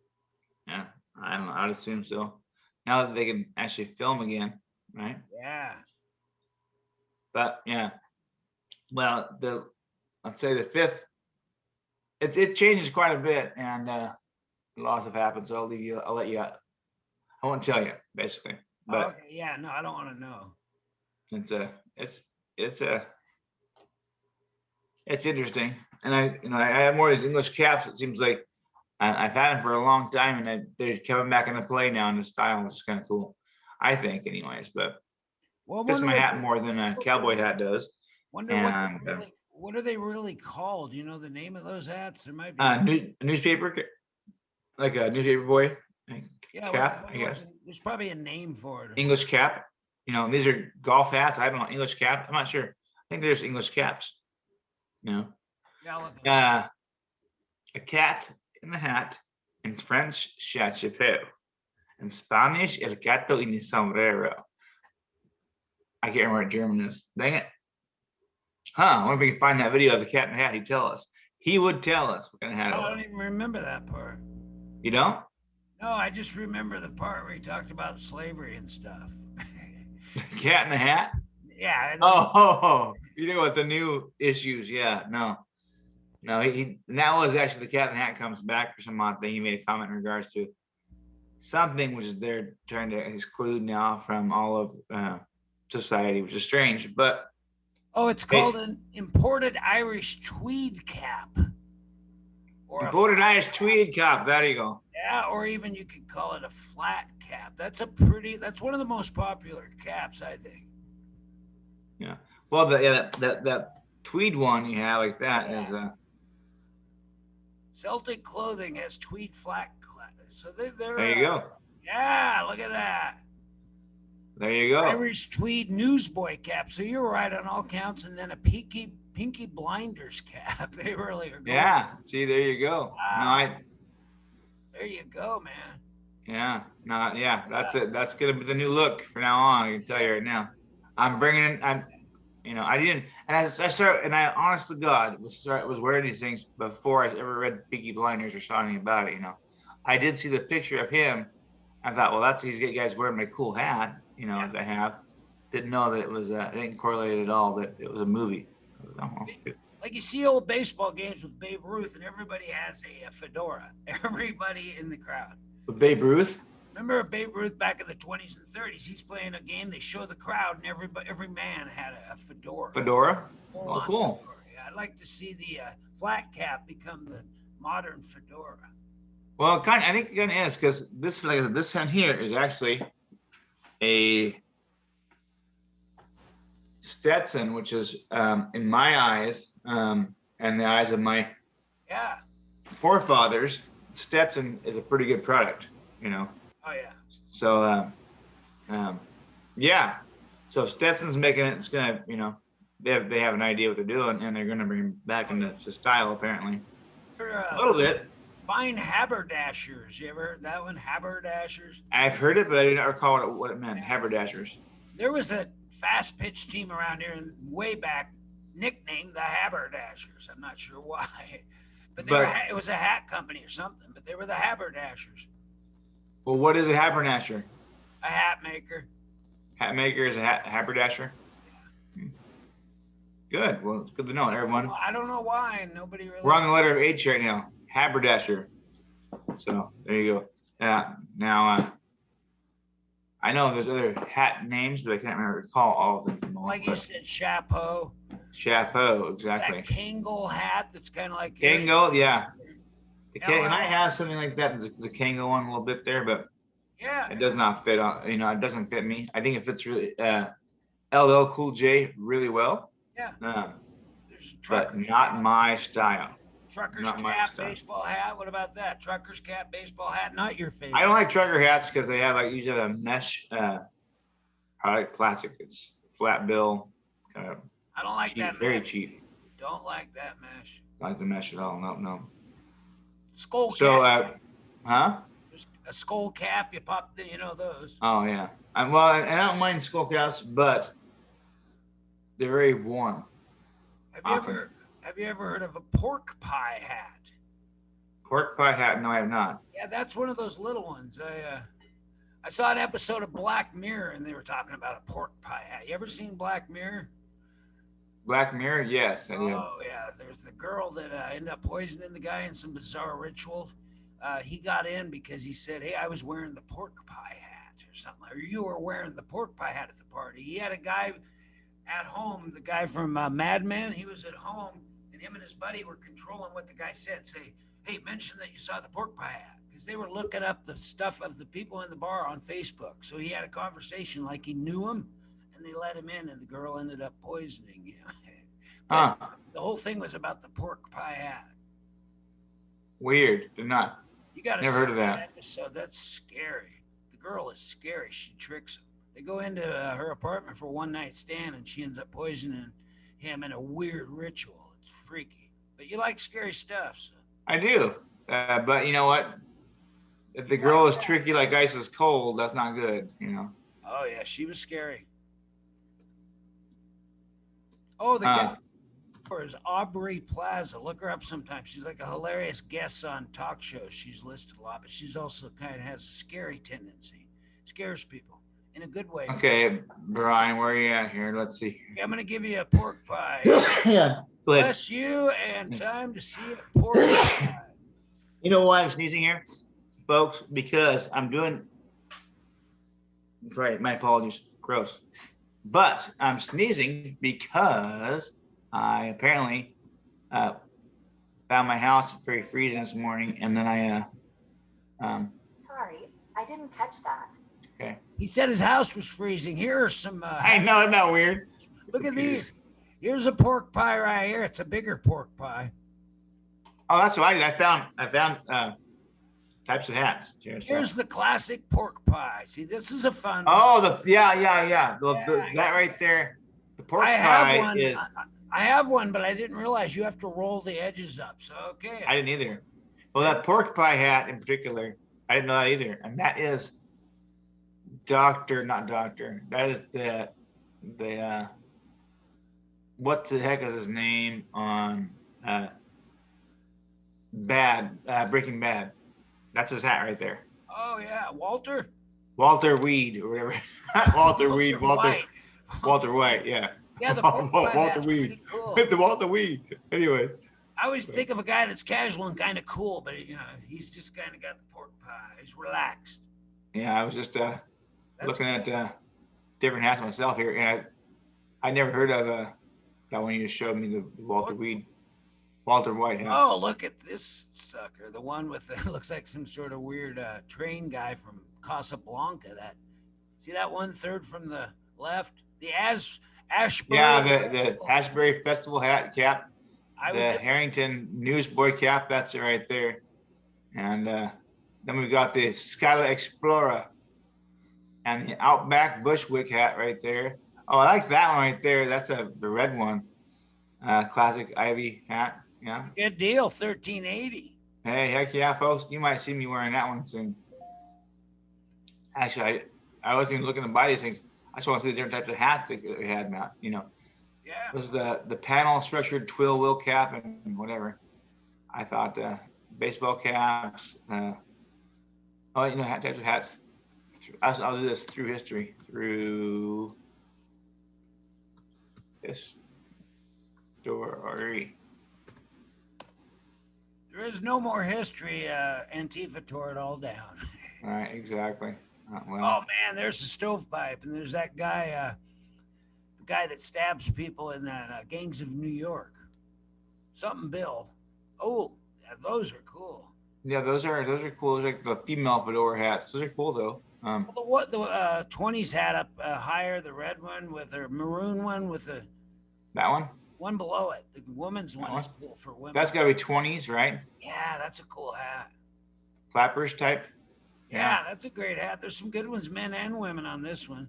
Yeah, I don't know. I'd assume so. Now that they can actually film again, right? Yeah. But yeah, well, I'd say the 5th, it changes quite a bit, and laws have happened. So I'll let you. I won't tell you basically, but Okay. Yeah. No, I don't want to know. it's interesting, and I have more of these English caps. It seems like I've had them for a long time, and they're coming back into play now in the style, which is kind of cool, I think, anyways. But Well, I fits wonder my what hat more than a cowboy hat does. wonder And what are they really called? You know the name of those hats? There might be. Newspaper, like a newspaper boy Yeah. cap, I guess. There's probably a name for it. English cap. These are golf hats. I don't know, English cap. I'm not sure. I think there's English caps. Yeah. Look. A cat in the hat. In French, chapeau. In Spanish, el gato en el sombrero. I can't remember what German is. Dang it. I wonder if we can find that video of the cat in the hat. He'd tell us. He would tell us what kind of hat it I don't was. even remember that part. You don't? No, I just remember the part where he talked about slavery and stuff. Cat in the hat? Yeah. Oh, you know what, the new issues? Yeah, no, he that was actually the cat in the hat comes back for some odd thing. He made a comment in regards to something which is they're trying to exclude now from all of society, which is strange. But Oh, it's called an imported Irish tweed cap. Or imported Irish tweed cap. There you go. Yeah, or even you could call it a flat cap. That's one of the most popular caps, I think. Yeah. Well, that tweed one you have like that is Celtic Clothing has tweed flat. So they're there you go. Yeah, look at that. There you go. Irish tweed newsboy cap. So you're right on all counts, and then a Pinky Blinders cap. They really are. Yeah. See, there you go. Wow. There you go, man. Yeah. No. Yeah. That's it. That's gonna be the new look from now on. I can tell you right now. I'm bringing in. I didn't, and I honest to God was wearing these things before I ever read Peaky Blinders or saw anything about it. I did see the picture of him. I thought, well, that's these guys wearing my cool hat. That I have. Didn't know that it was. I didn't correlate at all that it was a movie. Like you see old baseball games with Babe Ruth, and everybody has a fedora. Everybody in the crowd. With Babe Ruth. Remember Babe Ruth back in the 20s and 30s? He's playing a game. They show the crowd, and every man had a fedora. Fedora? Oh, cool. Fedora. Yeah, I'd like to see the flat cap become the modern fedora. Well, I think it kind of is, because this, like I said, this one here is actually a Stetson, which is in my eyes and the eyes of my forefathers, Stetson is a pretty good product. Oh yeah. So, yeah. So if Stetson's making it, it's gonna, they have an idea what they're doing, and they're gonna bring it back into style apparently. A little bit. Fine haberdashers. You ever heard that one? Haberdashers. I've heard it, but I did not recall what it meant. Haberdashers. There was a fast pitch team around here, and way back, nicknamed the Haberdashers. I'm not sure why, but it was a hat company or something. But they were the Haberdashers. Well, what is a haberdasher? A hat maker. Hat maker is a haberdasher? Yeah. Good. Well, it's good to know, everyone. I don't know why. Nobody really. We're on the letter H right now. Haberdasher. So, there you go. Now, I know there's other hat names, but I can't recall all of them. Like you said, chapeau. Chapeau, exactly. That Kangol hat that's kind of like. Kangol, yeah. And I have something like that, the Kangol one a little bit there, but Yeah. It does not fit on, it doesn't fit me. I think it fits really LL Cool J really well, Yeah. um, There's but truckers not cap. my style. Trucker's Not my cap, style. baseball hat. What about that? Trucker's cap, baseball hat. Not your I favorite. don't like trucker hats because they have like usually a mesh. I like plastic. It's flat bill, kind of I don't like that cheap, very mesh. cheap. Don't like that mesh. I like the mesh at all. No, no. Skull So, cap. huh? There's a skull cap. You pop the, those. Oh yeah. Well, and I don't mind skull caps, but they're very warm. Have you Often. ever have you ever heard of a pork pie hat? Pork pie hat? No, I have not. Yeah, that's one of those little ones. I saw an episode of Black Mirror and they were talking about a pork pie hat. You ever seen Black Mirror? Black Mirror? Yes, I do. Oh yeah, there's the girl that ended up poisoning the guy in some bizarre ritual. He got in because he said, "Hey, I was wearing the pork pie hat or something, or you were wearing the pork pie hat at the party." He had a guy at home, the guy from Mad Men. He was at home, and him and his buddy were controlling what the guy said. Say, "Hey, mention that you saw the pork pie hat," because they were looking up the stuff of the people in the bar on Facebook. So he had a conversation like he knew him, and they let him in, and the girl ended up poisoning him. But Huh. the whole thing was about the pork pie hat. Weird. Did not. You got to Never see heard of that that. episode. That's scary. The girl is scary. She tricks him. They go into her apartment for a one night stand, and she ends up poisoning him in a weird ritual. It's freaky. But you like scary stuff, so I do. But you know what? If the you like girl is that. tricky like ice is cold, that's not good. Oh yeah, she was scary. Oh, the Huh. guest is Aubrey Plaza. Look her up sometime. She's like a hilarious guest on talk shows. She's listed a lot, but she's also kind of has a scary tendency. Scares people in a good way. Okay, Brian, where are you at here? Let's see. Okay, I'm gonna give you a pork pie. Yeah. Go ahead. Bless you and time to see a pork pie. You know why I'm sneezing here, folks? Because I'm doing. Right, my apologies. Gross. But I'm sneezing because I apparently found my house very freezing this morning, and then Sorry, I didn't catch that. okay. He said his house was freezing. Here are some. I know, isn't that weird? Look at these. Here's a pork pie right here. It's a bigger pork pie. Oh, that's what I did. I found types of hats. Here's the classic pork pie. See, this is a fun. Oh, yeah. That Yeah. right there. The pork I have pie one. is. I have one, but I didn't realize you have to roll the edges up. So okay. I didn't either. Well, that pork pie hat in particular, I didn't know that either. And that is not doctor. That is the what the heck is his name on Breaking Bad? That's his hat right there. Oh yeah, Walter. Walter Weed or whatever. Walter Weed. White. Walter White. Yeah. Yeah, the pork pie Walter hat's Weed. pretty cool. The Walter Weed. Anyway. I always think of a guy that's casual and kind of cool, but he's just kind of got the pork pie. He's relaxed. Yeah, I was just That's looking good. at different hats myself here, and I never heard of that one you just showed me, the Walter Weed, Walter White hat. Oh, look at this sucker. The one with the looks like some sort of weird train guy from Casablanca. See that 1/3 from the left? The Ashbury. Yeah, the Ashbury Festival hat cap, I the would Harrington Newsboy cap. That's it right there. And then we've got the Skyline Explorer and the Outback Bushwick hat right there. Oh, I like that one right there. That's the red one. Classic Ivy hat. Yeah. good deal, 1380. Hey, heck yeah, folks. You might see me wearing that one soon. Actually, I wasn't even looking to buy these things. I just want to see the different types of hats that they had, Matt. Yeah. This is the panel structured twill wheel cap and whatever. I thought baseball caps. Hat types of hats. I'll do this through history, through this story. There is no more history. Antifa tore it all down. All right, exactly. Well, Oh man, there's the stovepipe, and there's that guy, the guy that stabs people in that Gangs of New York. Something Bill. Oh, yeah, those are cool. Yeah, those are cool. Those are like the female fedora hats. Those are cool though. The 20s had up higher, the red one with a maroon one with the That one, one below it. The woman's that one one. is cool for women. That's got to be 20s, right? Yeah, that's a cool hat. Flappers type. Yeah, Yeah, that's a great hat. There's some good ones, men and women, on this one.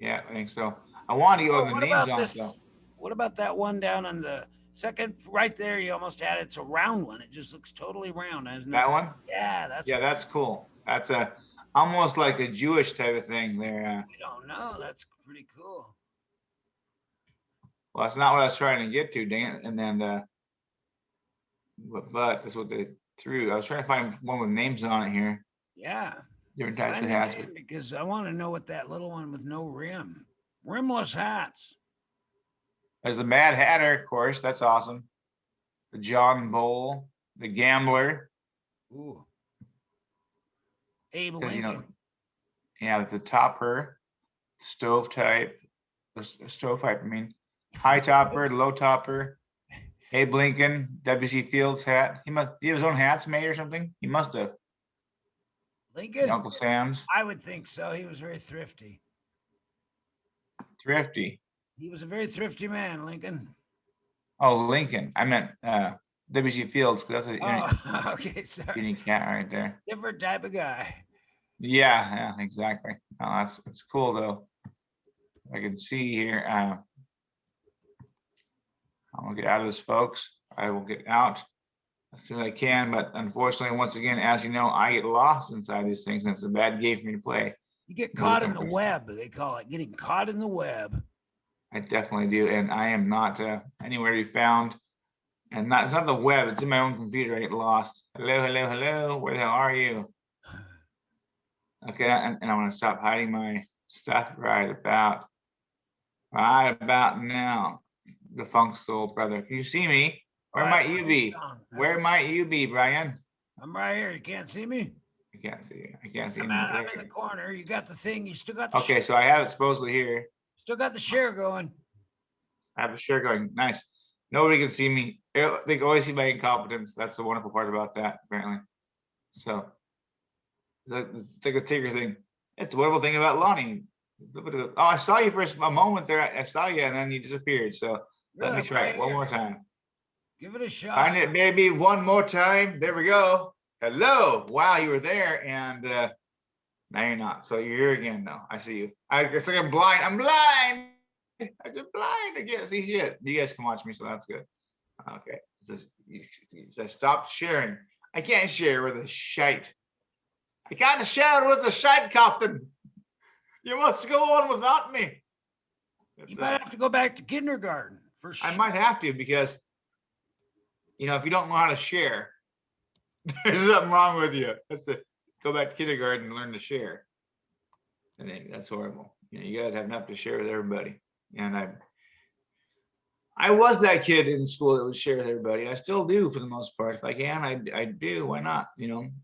yeah, I think so. I wanted to go Oh, with the what names about on it though. this? What about that one down on the second right there? You almost had it. It's a round one. It just looks totally round. It has That nothing. one. Yeah, that's. Yeah, that's cool. That's a almost like a Jewish type of thing there. I don't know. That's pretty cool. Well, that's not what I was trying to get to, Dan. And then, but that's what they threw. I was trying to find one with names on it here. Yeah. Different types Find of the hats. name because I want to know what that little one with no rim, rimless hats. There's the Mad Hatter, of course. That's awesome. The John Bull, the Gambler. Ooh. Abe Because Lincoln. yeah, the Topper, Stovepipe, Stovepipe. I mean, High Topper, Low Topper. Abe Lincoln, W.C. Fields hat. He have his own hats made or something. He must have. Lincoln? Uncle Sam's. I would think so. He was very thrifty. Thrifty. He was a very thrifty man, Lincoln. Oh, Lincoln. I meant W.C. Fields because that's Oh, okay, a sorry. unique cat right there. Different type of guy. Yeah, exactly. Oh, it's cool though. I can see here. I'm gonna get out of this, folks. I will get out as soon as I can, but unfortunately, once again, as you know, I get lost inside these things, and it's a bad game for me to play. You get caught in the web, they call it, getting caught in the web. I definitely do, and I am not anywhere to be found. And it's not the web; it's in my own computer. I get lost. Hello, hello, hello. Where the hell are you? Okay, and I'm gonna stop hiding my stuff right about now. The Funk Soul Brother. Can you see me? Where might you be? Where might you be, Brian? I'm right here. You can't see me? I can't see you. I can't see I'm in the corner. You got the thing. You still got the okay, so I have it supposedly here. Still got the share going. I have a share going. Nice. Nobody can see me. They can always see my incompetence. That's the wonderful part about that, apparently. So it's like a Tigger thing. It's the wonderful thing about Lonnie. Oh, I saw you for a moment there. I saw you and then you disappeared. So let me try it one more time. Give it a shot. Find it maybe one more time. There we go. Hello. Wow, you were there and now you're not. So you're here again now. I see you. It's like I'm blind. I'm blind. I'm just blind. I can't see shit. You guys can watch me, so that's good. Okay. I stopped sharing. I can't share with a shite. I can't share with a shite, Captain. You must go on without me. You might have to go back to kindergarten for sure. I might have to because, if you don't know how to share, there's something wrong with you. That's to go back to kindergarten and learn to share. And that's horrible. You gotta have enough to share with everybody. And I was that kid in school that would share with everybody. I still do for the most part. If I can, I do. Why not?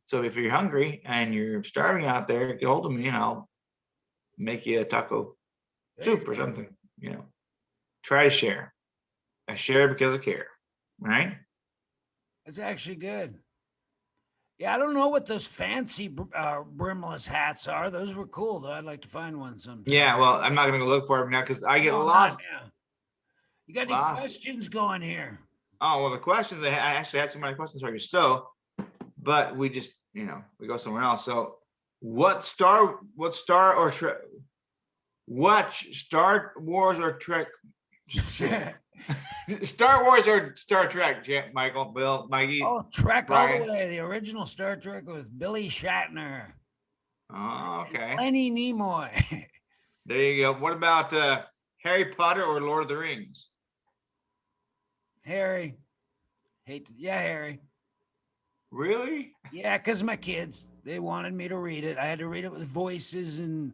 So if you're hungry and you're starving out there, get hold of me and I'll make you a taco soup or something. Try to share. I share because I care. Right? It's actually good. Yeah, I don't know what those fancy brimless hats are. Those were cool, though. I'd like to find one sometime. Yeah, well, I'm not going to go look for them now because I get lost. You got any questions going here? Oh, well, the questions, I actually had so many questions for you. So, but we just, we go somewhere else. So what Star Wars or Trek? Star Wars or Star Trek, Michael, Bill, Mikey? Oh, Trek Brian. all the way. The original Star Trek with Billy Shatner. Oh, okay. Lenny Nimoy. There you go. What about Harry Potter or Lord of the Rings? Harry. Harry. Really? Yeah, because my kids, they wanted me to read it. I had to read it with voices and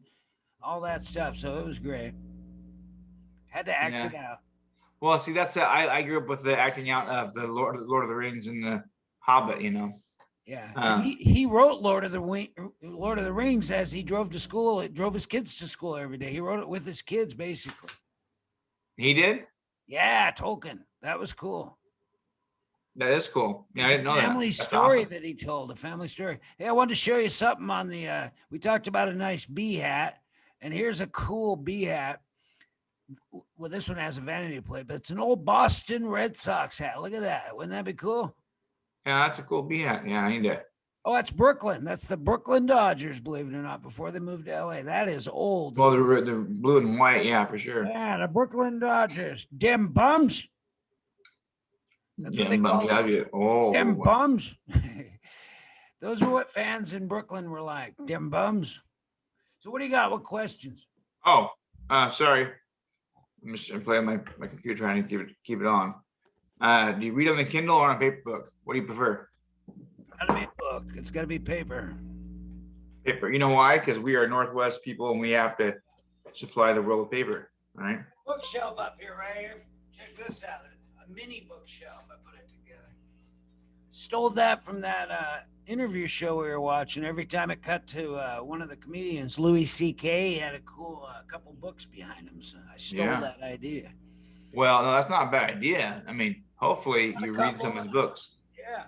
all that stuff, so it was great. Had to act it out. Well, see, that's I grew up with the acting out of the Lord of the Rings and the Hobbit. Yeah, he wrote Lord of the Rings as he drove to school. It drove his kids to school every day. He wrote it with his kids, basically. He did? Yeah, Tolkien. That was cool. That is cool. Yeah, I It's a didn't know that. family That's story awesome. that he told, a family story. Hey, I wanted to show you something on the, we talked about a nice bee hat, and here's a cool bee hat. Well, this one has a vanity plate, but it's an old Boston Red Sox hat. Look at that. Wouldn't that be cool? Yeah, that's a cool bee hat. Yeah, I need to. Oh, that's Brooklyn. That's the Brooklyn Dodgers, believe it or not, before they moved to LA. That is old. Well, the blue and white, yeah, for sure. Yeah, the Brooklyn Dodgers. Dem bums. That's what Yeah, they call that'd them. be oh. Dem bums. Those are what fans in Brooklyn were like. Dem bums. So what do you got? What questions? Oh, sorry. I'm just playing my computer trying to keep it on. Do you read on the Kindle or on a paper book? What do you prefer? Gotta be a book. It's gotta be paper. Paper. You know why? Because we are Northwest people and we have to supply the world with paper. All right. Bookshelf up here, right here. Check this out. A mini bookshelf. I put it together. Stole that from that interview show we were watching. Every time it cut to one of the comedians, Louis C.K., he had a cool couple books behind him. So I stole that idea. Well, no, that's not a bad idea. I mean, hopefully Got a you read couple some of of his them. books. Yeah.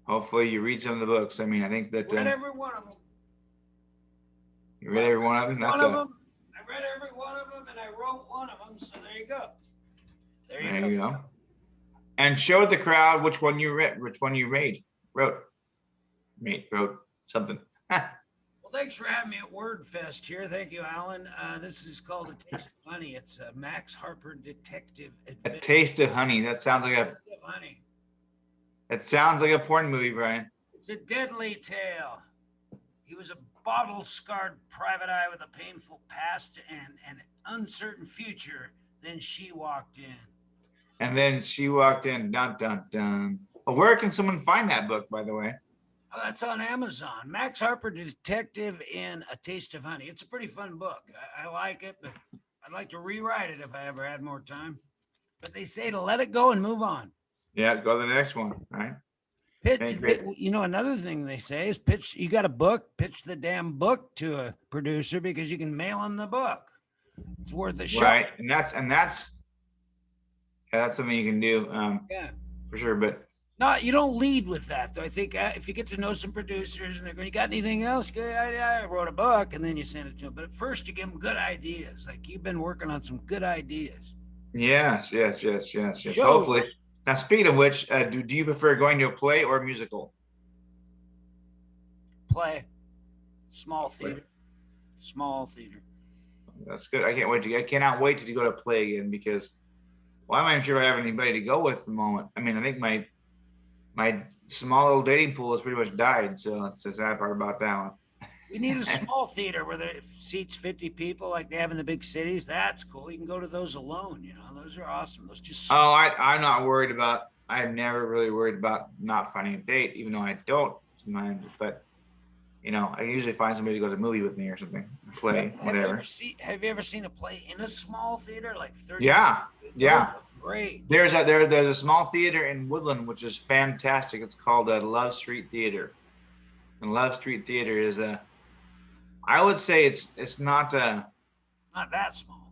Hopefully you read some of the books. I mean, I think that Read every one of them. you read every one of them. That's I read every one of them and I wrote one of them. So there you go. There you go. And showed the crowd which one you read, which one you wrote something. Well, thanks for having me at WordFest here. Thank you, Alan. This is called A Taste of Honey. It's a Max Harper detective A adventure. Taste of Honey. That sounds like Taste of Honey. It sounds like a porn movie, Brian. It's a deadly tale. He was a bottle-scarred private eye with a painful past and an uncertain future. Then she walked in. And then she walked in. Dun dun dun. Well, where can someone find that book, by the way? Oh, that's on Amazon. Max Harper, Detective in A Taste of Honey. It's a pretty fun book. I like it, but I'd like to rewrite it if I ever had more time. But they say to let it go and move on. Yeah, go to the next one. All right. You know, another thing they say is pitch. You got a book, pitch the damn book to a producer because you can mail him the book. It's worth a shot. Right, and that's something you can do. Yeah, for sure. But no, you don't lead with that though. I think if you get to know some producers and they're going, you got anything else? I wrote a book, and then you send it to them. But at first, you give them good ideas. Like you've been working on some good ideas. Yes. Shows. Hopefully. Now, speaking of which, do you prefer going to a play or a musical? Play, small theater. That's good. I cannot wait to go to play again because, well, I'm not even sure if I have anybody to go with at the moment. I mean, I think my small little dating pool has pretty much died. So it's the sad part about that one. We need a small theater where there seats 50 people like they have in the big cities. That's cool. You can go to those alone. You know, those are awesome. Those just. Oh, I'm not worried about. I've never really worried about not finding a date, even though I don't mind. But you know, I usually find somebody to go to the movie with me or something, play, whatever. Have you ever seen a play in a small theater like 30? Yeah. Great. There's a small theater in Woodland which is fantastic. It's called Love Street Theater, and Love Street Theater is I would say it's not not that small.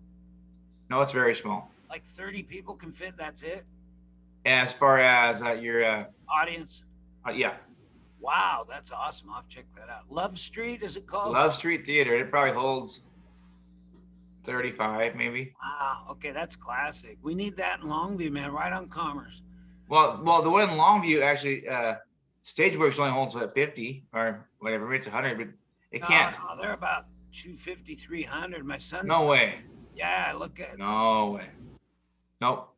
No, it's very small. Like 30 people can fit. That's it. As far as your audience. Yeah. Wow, that's awesome. I'll check that out. Love Street, is it called? Love Street Theater. It probably holds 35, maybe. Wow. Okay, that's classic. We need that in Longview, man. Right on Commerce. Well, the one in Longview actually, Stageworks only holds at 50 or whatever. It's 100, but it can't. No, they're about 250, 300. My son. No way. Yeah, look at. No way. Nope.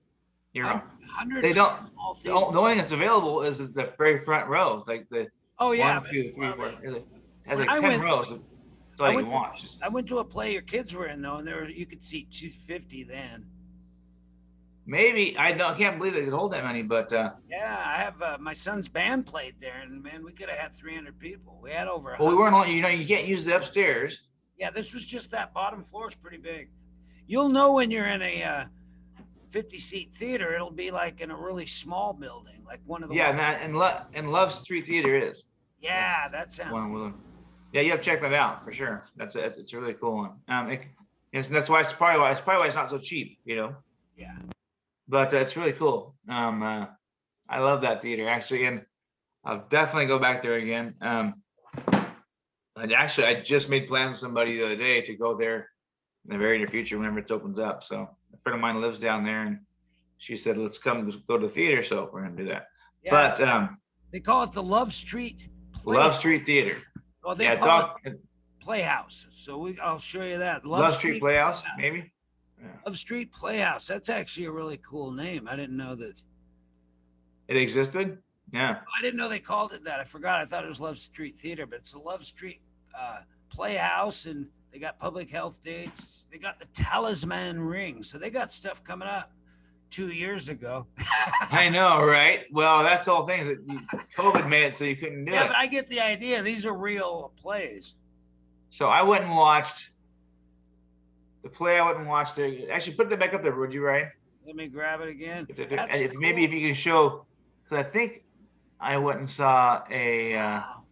You're wrong. Hundreds. They don't. The only thing that's available is the very front row, like the. Oh yeah. 1, 2, 3, 4. It has like 10 rows. That's all you can watch. I went to a play your kids were in though, and you could seat 250 then. Maybe I can't believe they could hold that many, but yeah, I have my son's band played there, and man, we could have had 300 people. We had over. Well, we weren't. You know, you can't use the upstairs. Yeah, this was just that bottom floor is pretty big. You'll know when you're in a 50-seat theater. It'll be like in a really small building, like one of the. Yeah, and Love Street Theater is. Yeah, that sounds. Good. Yeah, you have to check that out for sure. It's a really cool one. That's why it's probably why it's not so cheap, you know. Yeah. But it's really cool. I love that theater actually, and I'll definitely go back there again. And actually, I just made plans with somebody the other day to go there in the very near future whenever it opens up. So a friend of mine lives down there, and she said, "Let's go to the theater." So we're gonna do that. Yeah, But they call it the Love Street Love Street Theater. Well, they Yeah, call it Playhouse. So I'll show you that. Love Street Playhouse, maybe. Yeah. Love Street Playhouse. That's actually a really cool name. I didn't know that. It existed. Yeah. I didn't know they called it that. I forgot. I thought it was Love Street Theater, but it's a Love Street Playhouse, and they got public health dates. They got the Talisman Ring. So they got stuff coming up 2 years ago. I know, right? Well, that's the whole thing. Is that COVID made it so you couldn't do it. Yeah, but I get the idea. These are real plays. So I went and watched the play. I went and watched it. Actually, put that back up there, would you, Ryan? Let me grab it again. Maybe if you can show, because I think I went and saw a. Wow.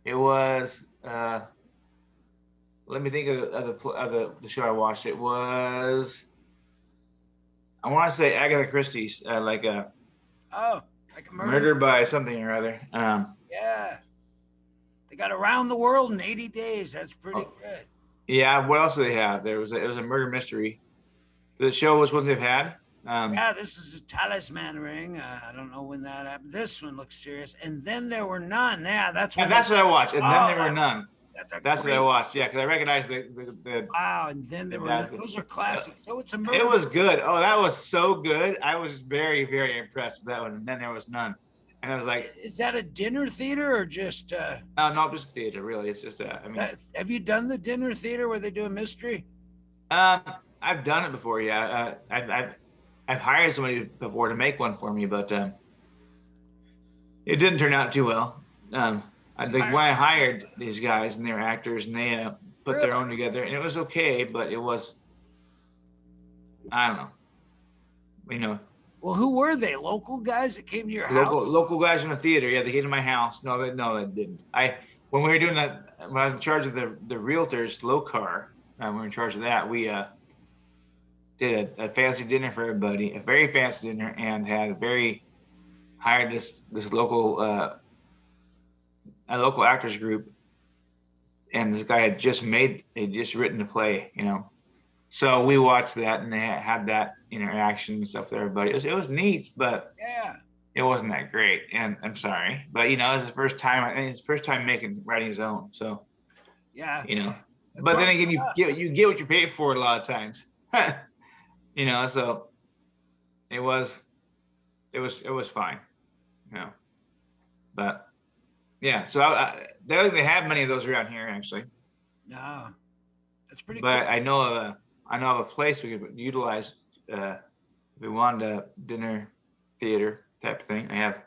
It was. Let me think of the show I watched. It was. I want to say Agatha Christie's, like a. Oh, like a Murder by something or other. Yeah. They got Around the World in 80 Days. That's pretty good. Yeah. What else do they have? It was a murder mystery. The show was what they've had. Yeah, this is a Talisman Ring. I don't know when that happened. This one looks serious. And Then There Were None. Yeah, that's what I watched. And Then There Were None. That's what I watched. Yeah, because I recognized the. Wow, and Then There Were None. Those are classics. So it's a murder. It was good. Oh, that was so good. I was very, very impressed with that one. And Then There Was None. And I was like, is that a dinner theater or just? No, just theater. Really, it's just. I mean, have you done the dinner theater where they do a mystery? I've done it before. Yeah, I've hired somebody before to make one for me, but it didn't turn out too well. I think when I hired these guys and they're actors and they put their own together, and it was okay, but it was. I don't know. You know. Well, who were they? Local guys that came to your house? Local guys in the theater. Yeah, they came to my house. No, they didn't. When we were doing that, when I was in charge of the realtors, Locar, we were in charge of that. We did a fancy dinner for everybody, a very fancy dinner, and hired this local a local actors group, and this guy had just written the play, you know. So we watched that, and they had that interaction and stuff with everybody. It was neat, but yeah, it wasn't that great. And I'm sorry, but it was his first time. I think his first time writing his own. So yeah, But then again, you get what you pay for a lot of times. So it was fine. But yeah. So I don't think they have many of those around here, actually. No, that's pretty. But cool. I know of a place we could utilize if we wanted a dinner theater type of thing. I have a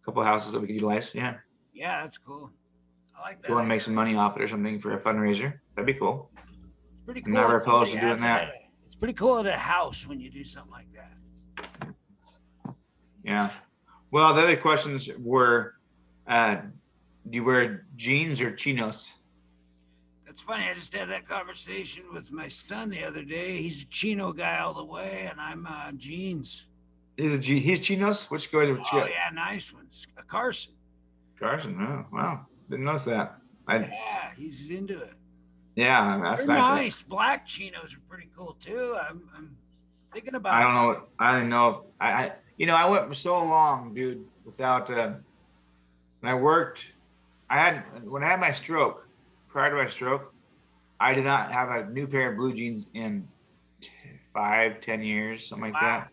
couple of houses that we could utilize. Yeah. Yeah, that's cool. I like that. If you want to make some money off it or something for a fundraiser, that'd be cool. It's pretty I'm cool. never opposed to doing that. It's pretty cool at a house when you do something like that. Yeah. Well, the other questions were, do you wear jeans or chinos? That's funny. I just had that conversation with my son the other day. He's a chino guy all the way, and I'm jeans. He's chinos? Which guy? Oh yeah, nice ones. Carson. Carson. Oh wow, didn't notice that. Yeah, he's into it. Yeah, that's They're nice. nice. Black chinos are pretty cool too. I'm thinking about. I don't know. I didn't know. I went for so long, dude, without. When I worked, when I had my stroke. Prior to my stroke, I did not have a new pair of blue jeans in 5-10 years, something like that.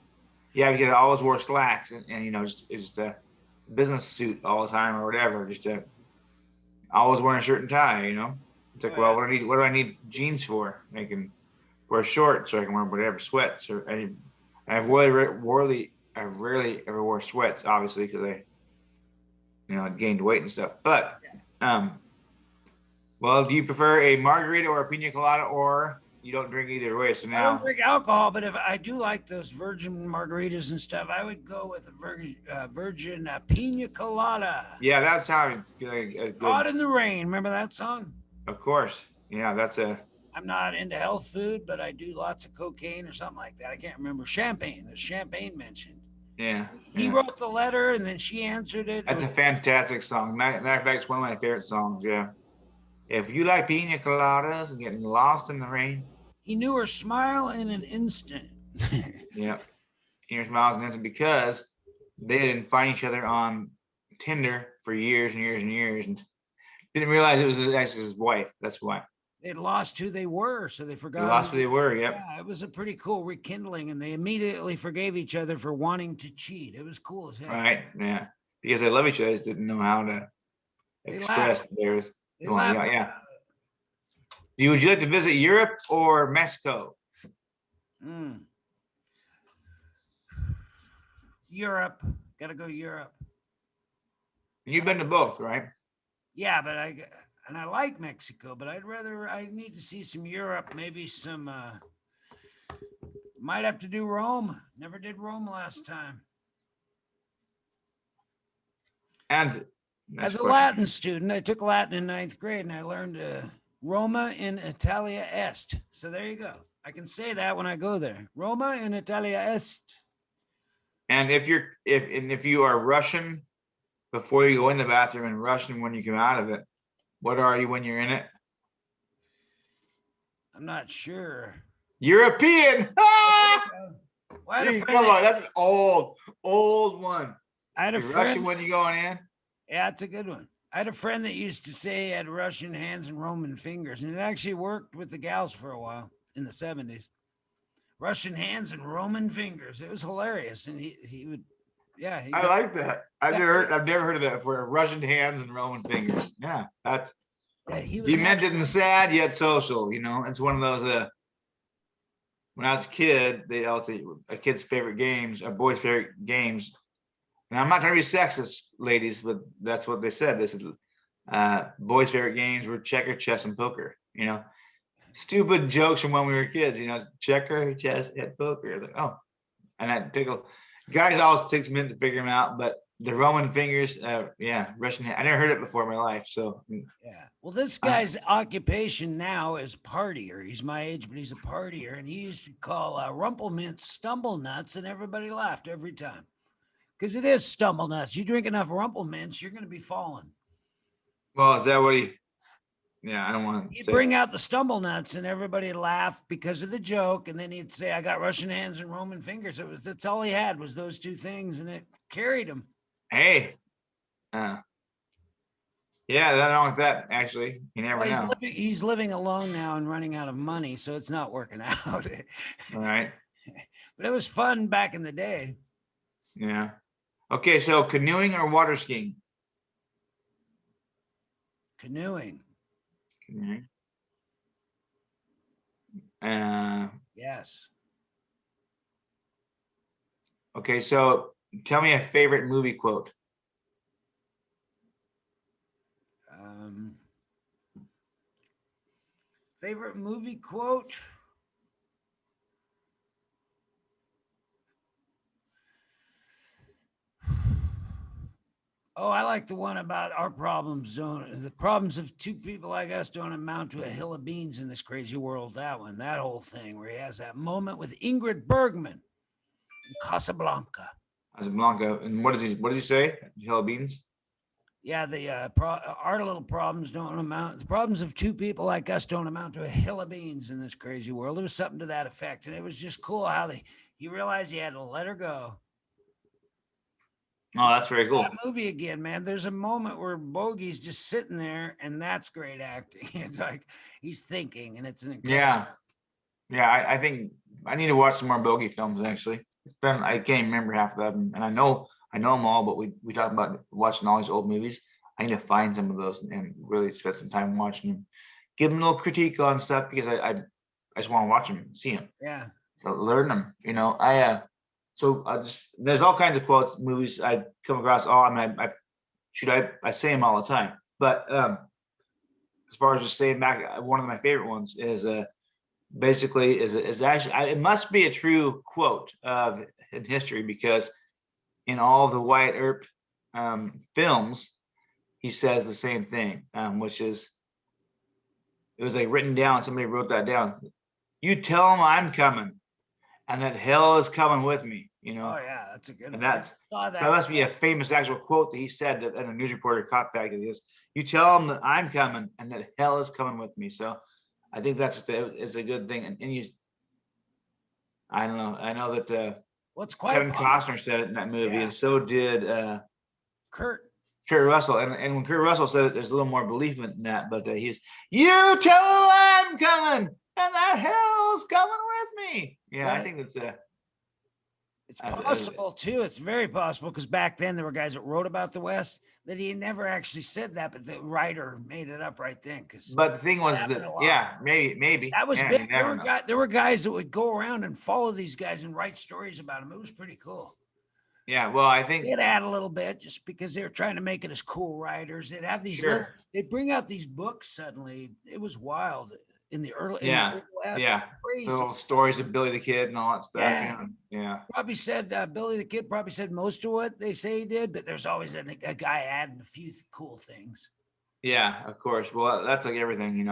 Yeah, because I always wore slacks and just a business suit all the time or whatever. Always wearing a shirt and tie. It's like, well, what do I need jeans for? I can wear shorts, or I can wear whatever, sweats, or I rarely ever wore sweats, obviously, because I gained weight and stuff. But well, do you prefer a margarita or a pina colada, or you don't drink either way? So now I don't drink alcohol, but if I do like those virgin margaritas and stuff, I would go with a virgin pina colada. Yeah, that's how. Caught in the Rain. Remember that song? Of course. Yeah, that's a. I'm not into health food, but I do lots of cocaine or something like that. I can't remember. Champagne. There's champagne mentioned. Yeah. He Yeah. wrote the letter and then she answered it. That's a fantastic song. Matter of fact, it's one of my favorite songs. Yeah. If you like pina coladas and getting lost in the rain, He knew her smile in an instant. yeah, here's Miles and Vincent because they didn't find each other on Tinder for years and years and years, and didn't realize it was actually his wife. That's why They'd lost who they were, so they they forgot lost who who they were. Yep. Yeah, it was a pretty cool rekindling, and they immediately forgave each other for wanting to cheat. It was cool as heck. Right. Yeah. Because they love each other, they just didn't know how to They express laughed. theirs. They Well, laughed. yeah. Yeah. Would you like to visit Europe or Mexico? Mm. Europe. Gotta go Europe. You've been to both, right? Yeah, but I like Mexico, but I need to see some Europe, maybe some might have to do Rome. Never did Rome last time. And As next a question. Latin student, I took Latin in ninth grade and I learned Roma in Italia Est. So there you go. I can say that when I go there. Roma in Italia Est. And if you are Russian before you go in the bathroom and Russian when you come out of it, what are you when you're in it? I'm not sure. European. Ah! Well, Jeez, come on, that's an old one. I had a You're friend. Russian when you going in. Yeah, it's a good one. I had a friend that used to say he had Russian hands and Roman fingers, and it actually worked with the gals for a while in the 70s. Russian hands and Roman fingers. It was hilarious. And he would, yeah. I like that. I've never heard of that before. Russian hands and Roman fingers. Yeah, that's he was demented and sad yet social. You know, it's one of those. When I was a kid, they all say a kid's favorite games, a boy's favorite games. And I'm not trying to be sexist, ladies, but that's what they said. They said boys' favorite games were checker, chess, and poker. You know, stupid jokes from when we were kids. You know, checker, chess, and poker. Like, oh, and that tickle. Guys always takes a minute to figure them out, but the Roman fingers, yeah, Russian. I never heard it before in my life. So yeah. Well, this guy's occupation now is partier. He's my age, but he's a partier, and he used to call Rumplemints stumble nuts, and everybody laughed every time. Because it is stumble nuts. You drink enough Rumplemints, you're going to be falling. well, is that what he? Yeah, I don't want to. He'd bring out the stumble nuts, and everybody laughed because of the joke. And then he'd say, "I got Russian hands and Roman fingers." That's all he had was those two things, and it carried him. Hey, yeah, that wrong with that. Actually, you never know. He's living alone now and running out of money, so it's not working out. All right. But it was fun back in the day. Yeah. Okay, so canoeing or water skiing? Canoeing. Canoeing. Yes. Okay, so tell me a favorite movie quote. Favorite movie quote? Oh, I like the one about our problems don't, the problems of two people like us don't amount to a hill of beans in this crazy world. That one, that whole thing where he has that moment with Ingrid Bergman in Casablanca. Casablanca, and what does he say? Hill of beans? Yeah, our little problems don't amount. The problems of two people like us don't amount to a hill of beans in this crazy world. It was something to that effect, and it was just cool how he realized he had to let her go. Oh, that's very cool. That movie again, man. There's a moment where Bogey's just sitting there, and that's great acting. It's like he's thinking, and it's an incredible. Yeah. I think I need to watch some more Bogey films. Actually, I can't remember half of them, and I know them all, but we talk about watching all these old movies. I need to find some of those and really spend some time watching them, give them a little critique on stuff because I just want to watch them and see them. Yeah. Learn them. You know, there's all kinds of quotes, movies I come across. I say them all the time, but as far as just saying back, one of my favorite ones is basically is actually it must be a true quote in history because in all the Wyatt Earp films, he says the same thing, which is it was like written down. Somebody wrote that down. You tell them I'm coming, and that hell is coming with me. Oh yeah, that's a good And one. I that's saw so that must be a famous actual quote that he said that, and a news reporter caught that. Because he goes, "You tell him that I'm coming, and that hell is coming with me." So I think it's a good thing. And you, I don't know. I know that What's quite Kevin possible. Costner said it in that movie, Yeah. and so did Kurt. Russell. And when Kurt Russell said it, there's a little more belief in that. But he's, "You tell him I'm coming, and that hell's coming with me." Yeah, Well, I think that's it's possible too. It's very possible because back then there were guys that wrote about the West that he never actually said that, but the writer made it up right then. But the thing was that, yeah, maybe that was yeah, big. There were guys that would go around and follow these guys and write stories about them. It was pretty cool. Yeah, well, I think they'd add a little bit just because they were trying to make it as cool writers. They'd have these they'd bring out these books suddenly. It was wild in the early in the West. The little stories of Billy the Kid and all that stuff. Yeah. Probably said Billy the Kid probably said most of what they say he did, but there's always a guy adding a few cool things. Yeah, of course. Well, that's like everything,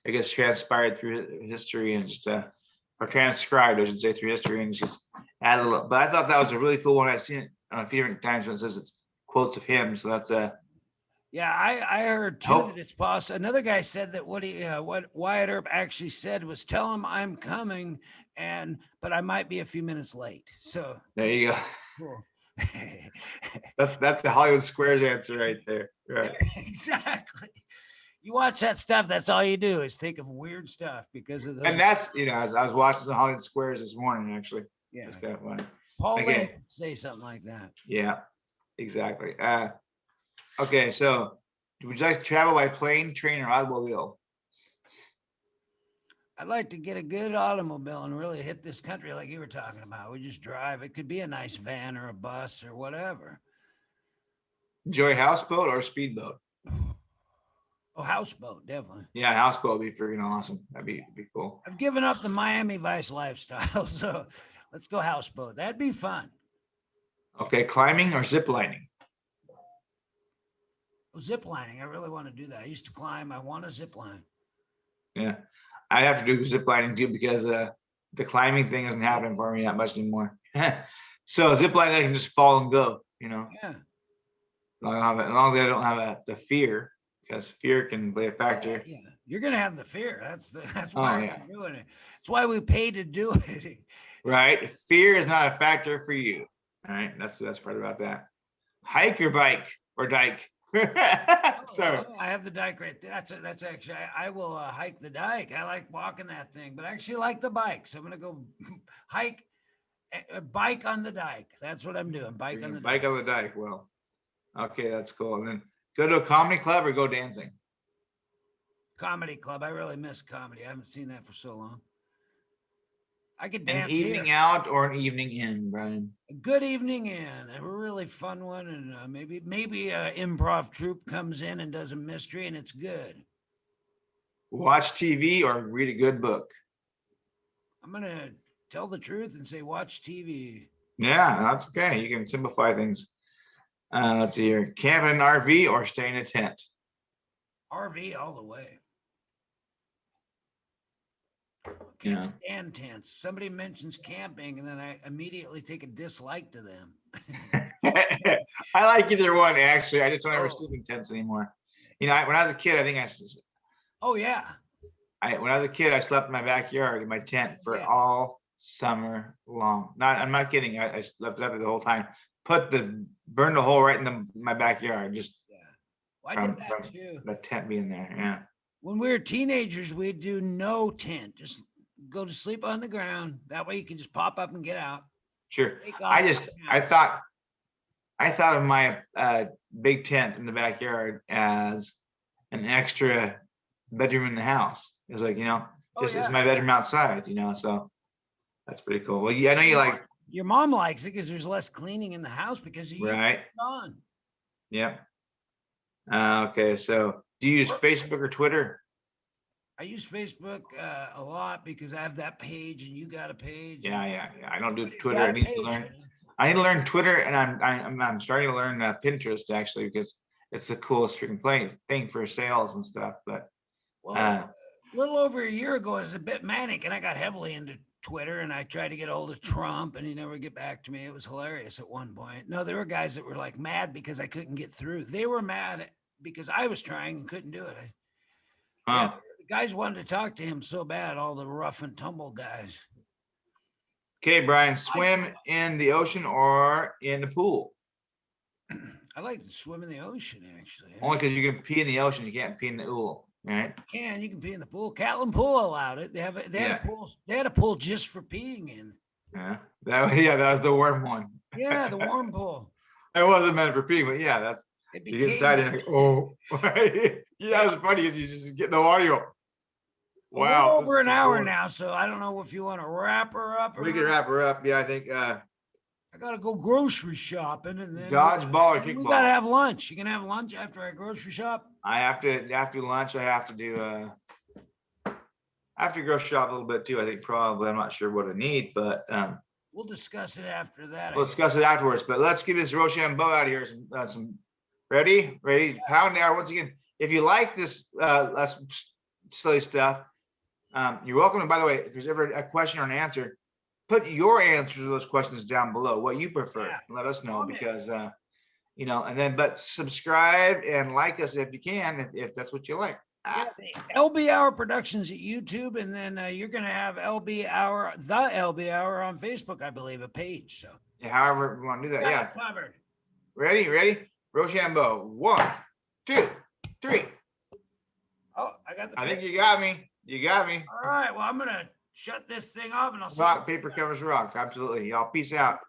it gets transpired through history and just or transcribed, I should say, through history and just add a little. But I thought that was a really cool one. I've seen it a few different times when it says it's quotes of him. So that's yeah, I heard too that it's possible. Another guy said that what Wyatt Earp actually said was, "Tell him I'm coming, but I might be a few minutes late." So there you go. Cool. that's the Hollywood Squares answer right there. Right. Exactly. You watch that stuff, that's all you do is think of weird stuff because of those. And that's as I was watching the Hollywood Squares this morning, actually. Yeah. It's kind of funny. Paul Lynde would say something like that. Yeah, exactly. Okay, so would you like to travel by plane, train, or automobile? I'd like to get a good automobile and really hit this country like you were talking about. We just drive. It could be a nice van or a bus or whatever. Enjoy houseboat or speedboat? Oh, houseboat, definitely. Yeah, houseboat would be freaking awesome. That'd be cool. I've given up the Miami Vice lifestyle, so let's go houseboat. That'd be fun. Okay, climbing or zip lining? Oh, zip lining. I really want to do that. I used to climb. I want to zip line. Yeah, I have to do zip lining too because the climbing thing isn't happening for me that much anymore. So zip lining, I can just fall and go. Yeah. As long as I don't have the fear. Because fear can play a factor. Yeah, you're gonna have the fear. That's why we're doing it. That's why we pay to do it. Right. Fear is not a factor for you. All right. That's the best part about that. Hike or bike or dike? So I have the dike right there. That's actually I will hike the dike. I like walking that thing, but I actually like the bike. So I'm gonna go hike, bike on the dike. That's what I'm doing. Bike on the dike. Well, okay, that's cool. And then go to a comedy club or go dancing? Comedy club. I really miss comedy. I haven't seen that for so long. I could dance an evening out or an evening in, Brian? A good evening in. A really fun one. And maybe improv troupe comes in and does a mystery and it's good. Watch TV or read a good book? I'm going to tell the truth and say watch TV. Yeah, that's okay. You can simplify things. Let's see here. Camp in an RV or stay in a tent? RV all the way. Can't stand tents. Somebody mentions camping and then I immediately take a dislike to them. I like either one, actually. I just don't ever sleep in tents anymore. When I was a kid, oh, yeah. When I was a kid, I slept in my backyard in my tent for all summer long. I'm not kidding. I slept up the whole time. Burned a hole right in my backyard. Just well, I did that too. The tent being there. Yeah. When we were teenagers, we'd do no tent. Just go to sleep on the ground. That way you can just pop up and get out. Sure. I thought of my big tent in the backyard as an extra bedroom in the house. It was like, this is my bedroom outside, so that's pretty cool. Well, yeah, I know you like. Your mom likes it because there's less cleaning in the house because you on. Yep. Okay, so do you use Facebook or Twitter? I use Facebook a lot because I have that page and you got a page. Yeah. I don't do Twitter. I need to learn Twitter, and I'm starting to learn Pinterest actually because it's the coolest freaking thing for sales and stuff. But a little over a year ago, I was a bit manic, and I got heavily into Twitter, and I tried to get hold of Trump, and he never get back to me. It was hilarious at one point. No, there were guys that were like mad because I couldn't get through. They were mad because I was trying and couldn't do it. Yeah, the guys wanted to talk to him so bad, all the rough and tumble guys. Okay, Brian, swim in the ocean or in the pool? I like to swim in the ocean, actually. Only because you can pee in the ocean, you can't pee in the pool, right? You can pee in the pool. Catlin Pool allowed it. They had Yeah. a pool. They had a pool just for peeing in. Yeah, that was the warm one. Yeah, the warm pool. It wasn't meant for peeing, but yeah, that's It you get became inside and like, oh, yeah, it's funny because you just get the audio. Well, Wow, we're this over is an hour cool. now, so I don't know if you want to wrap her up. We can wrap her up. Yeah, I think I gotta go grocery shopping, and then dodgeball or we kickball. gotta have lunch. You can have lunch after I grocery shop. I have to after lunch. I have to do after grocery shop a little bit too. I think probably I'm not sure what I need, but We'll discuss it after that. we'll discuss it afterwards. But let's get this Rochambeau out of here. Some ready pound hour once again. If you like this silly stuff, you're welcome. And by the way, if there's ever a question or an answer, put your answers to those questions down below. What you prefer, Yeah. let us know Comment. because and then but subscribe and like us if you can, if that's what you like. Yeah, the LB Hour Productions at YouTube, and then you're gonna have the LB Hour on Facebook, I believe, a page. So However we want to do that. got Yeah. it covered. Ready? Rochambeau. 1, 2, 3. Oh, I got the. I think you got me. All right. Well, I'm gonna shut this thing off, and I'll see. Rock, paper covers rock. Absolutely. Y'all peace out.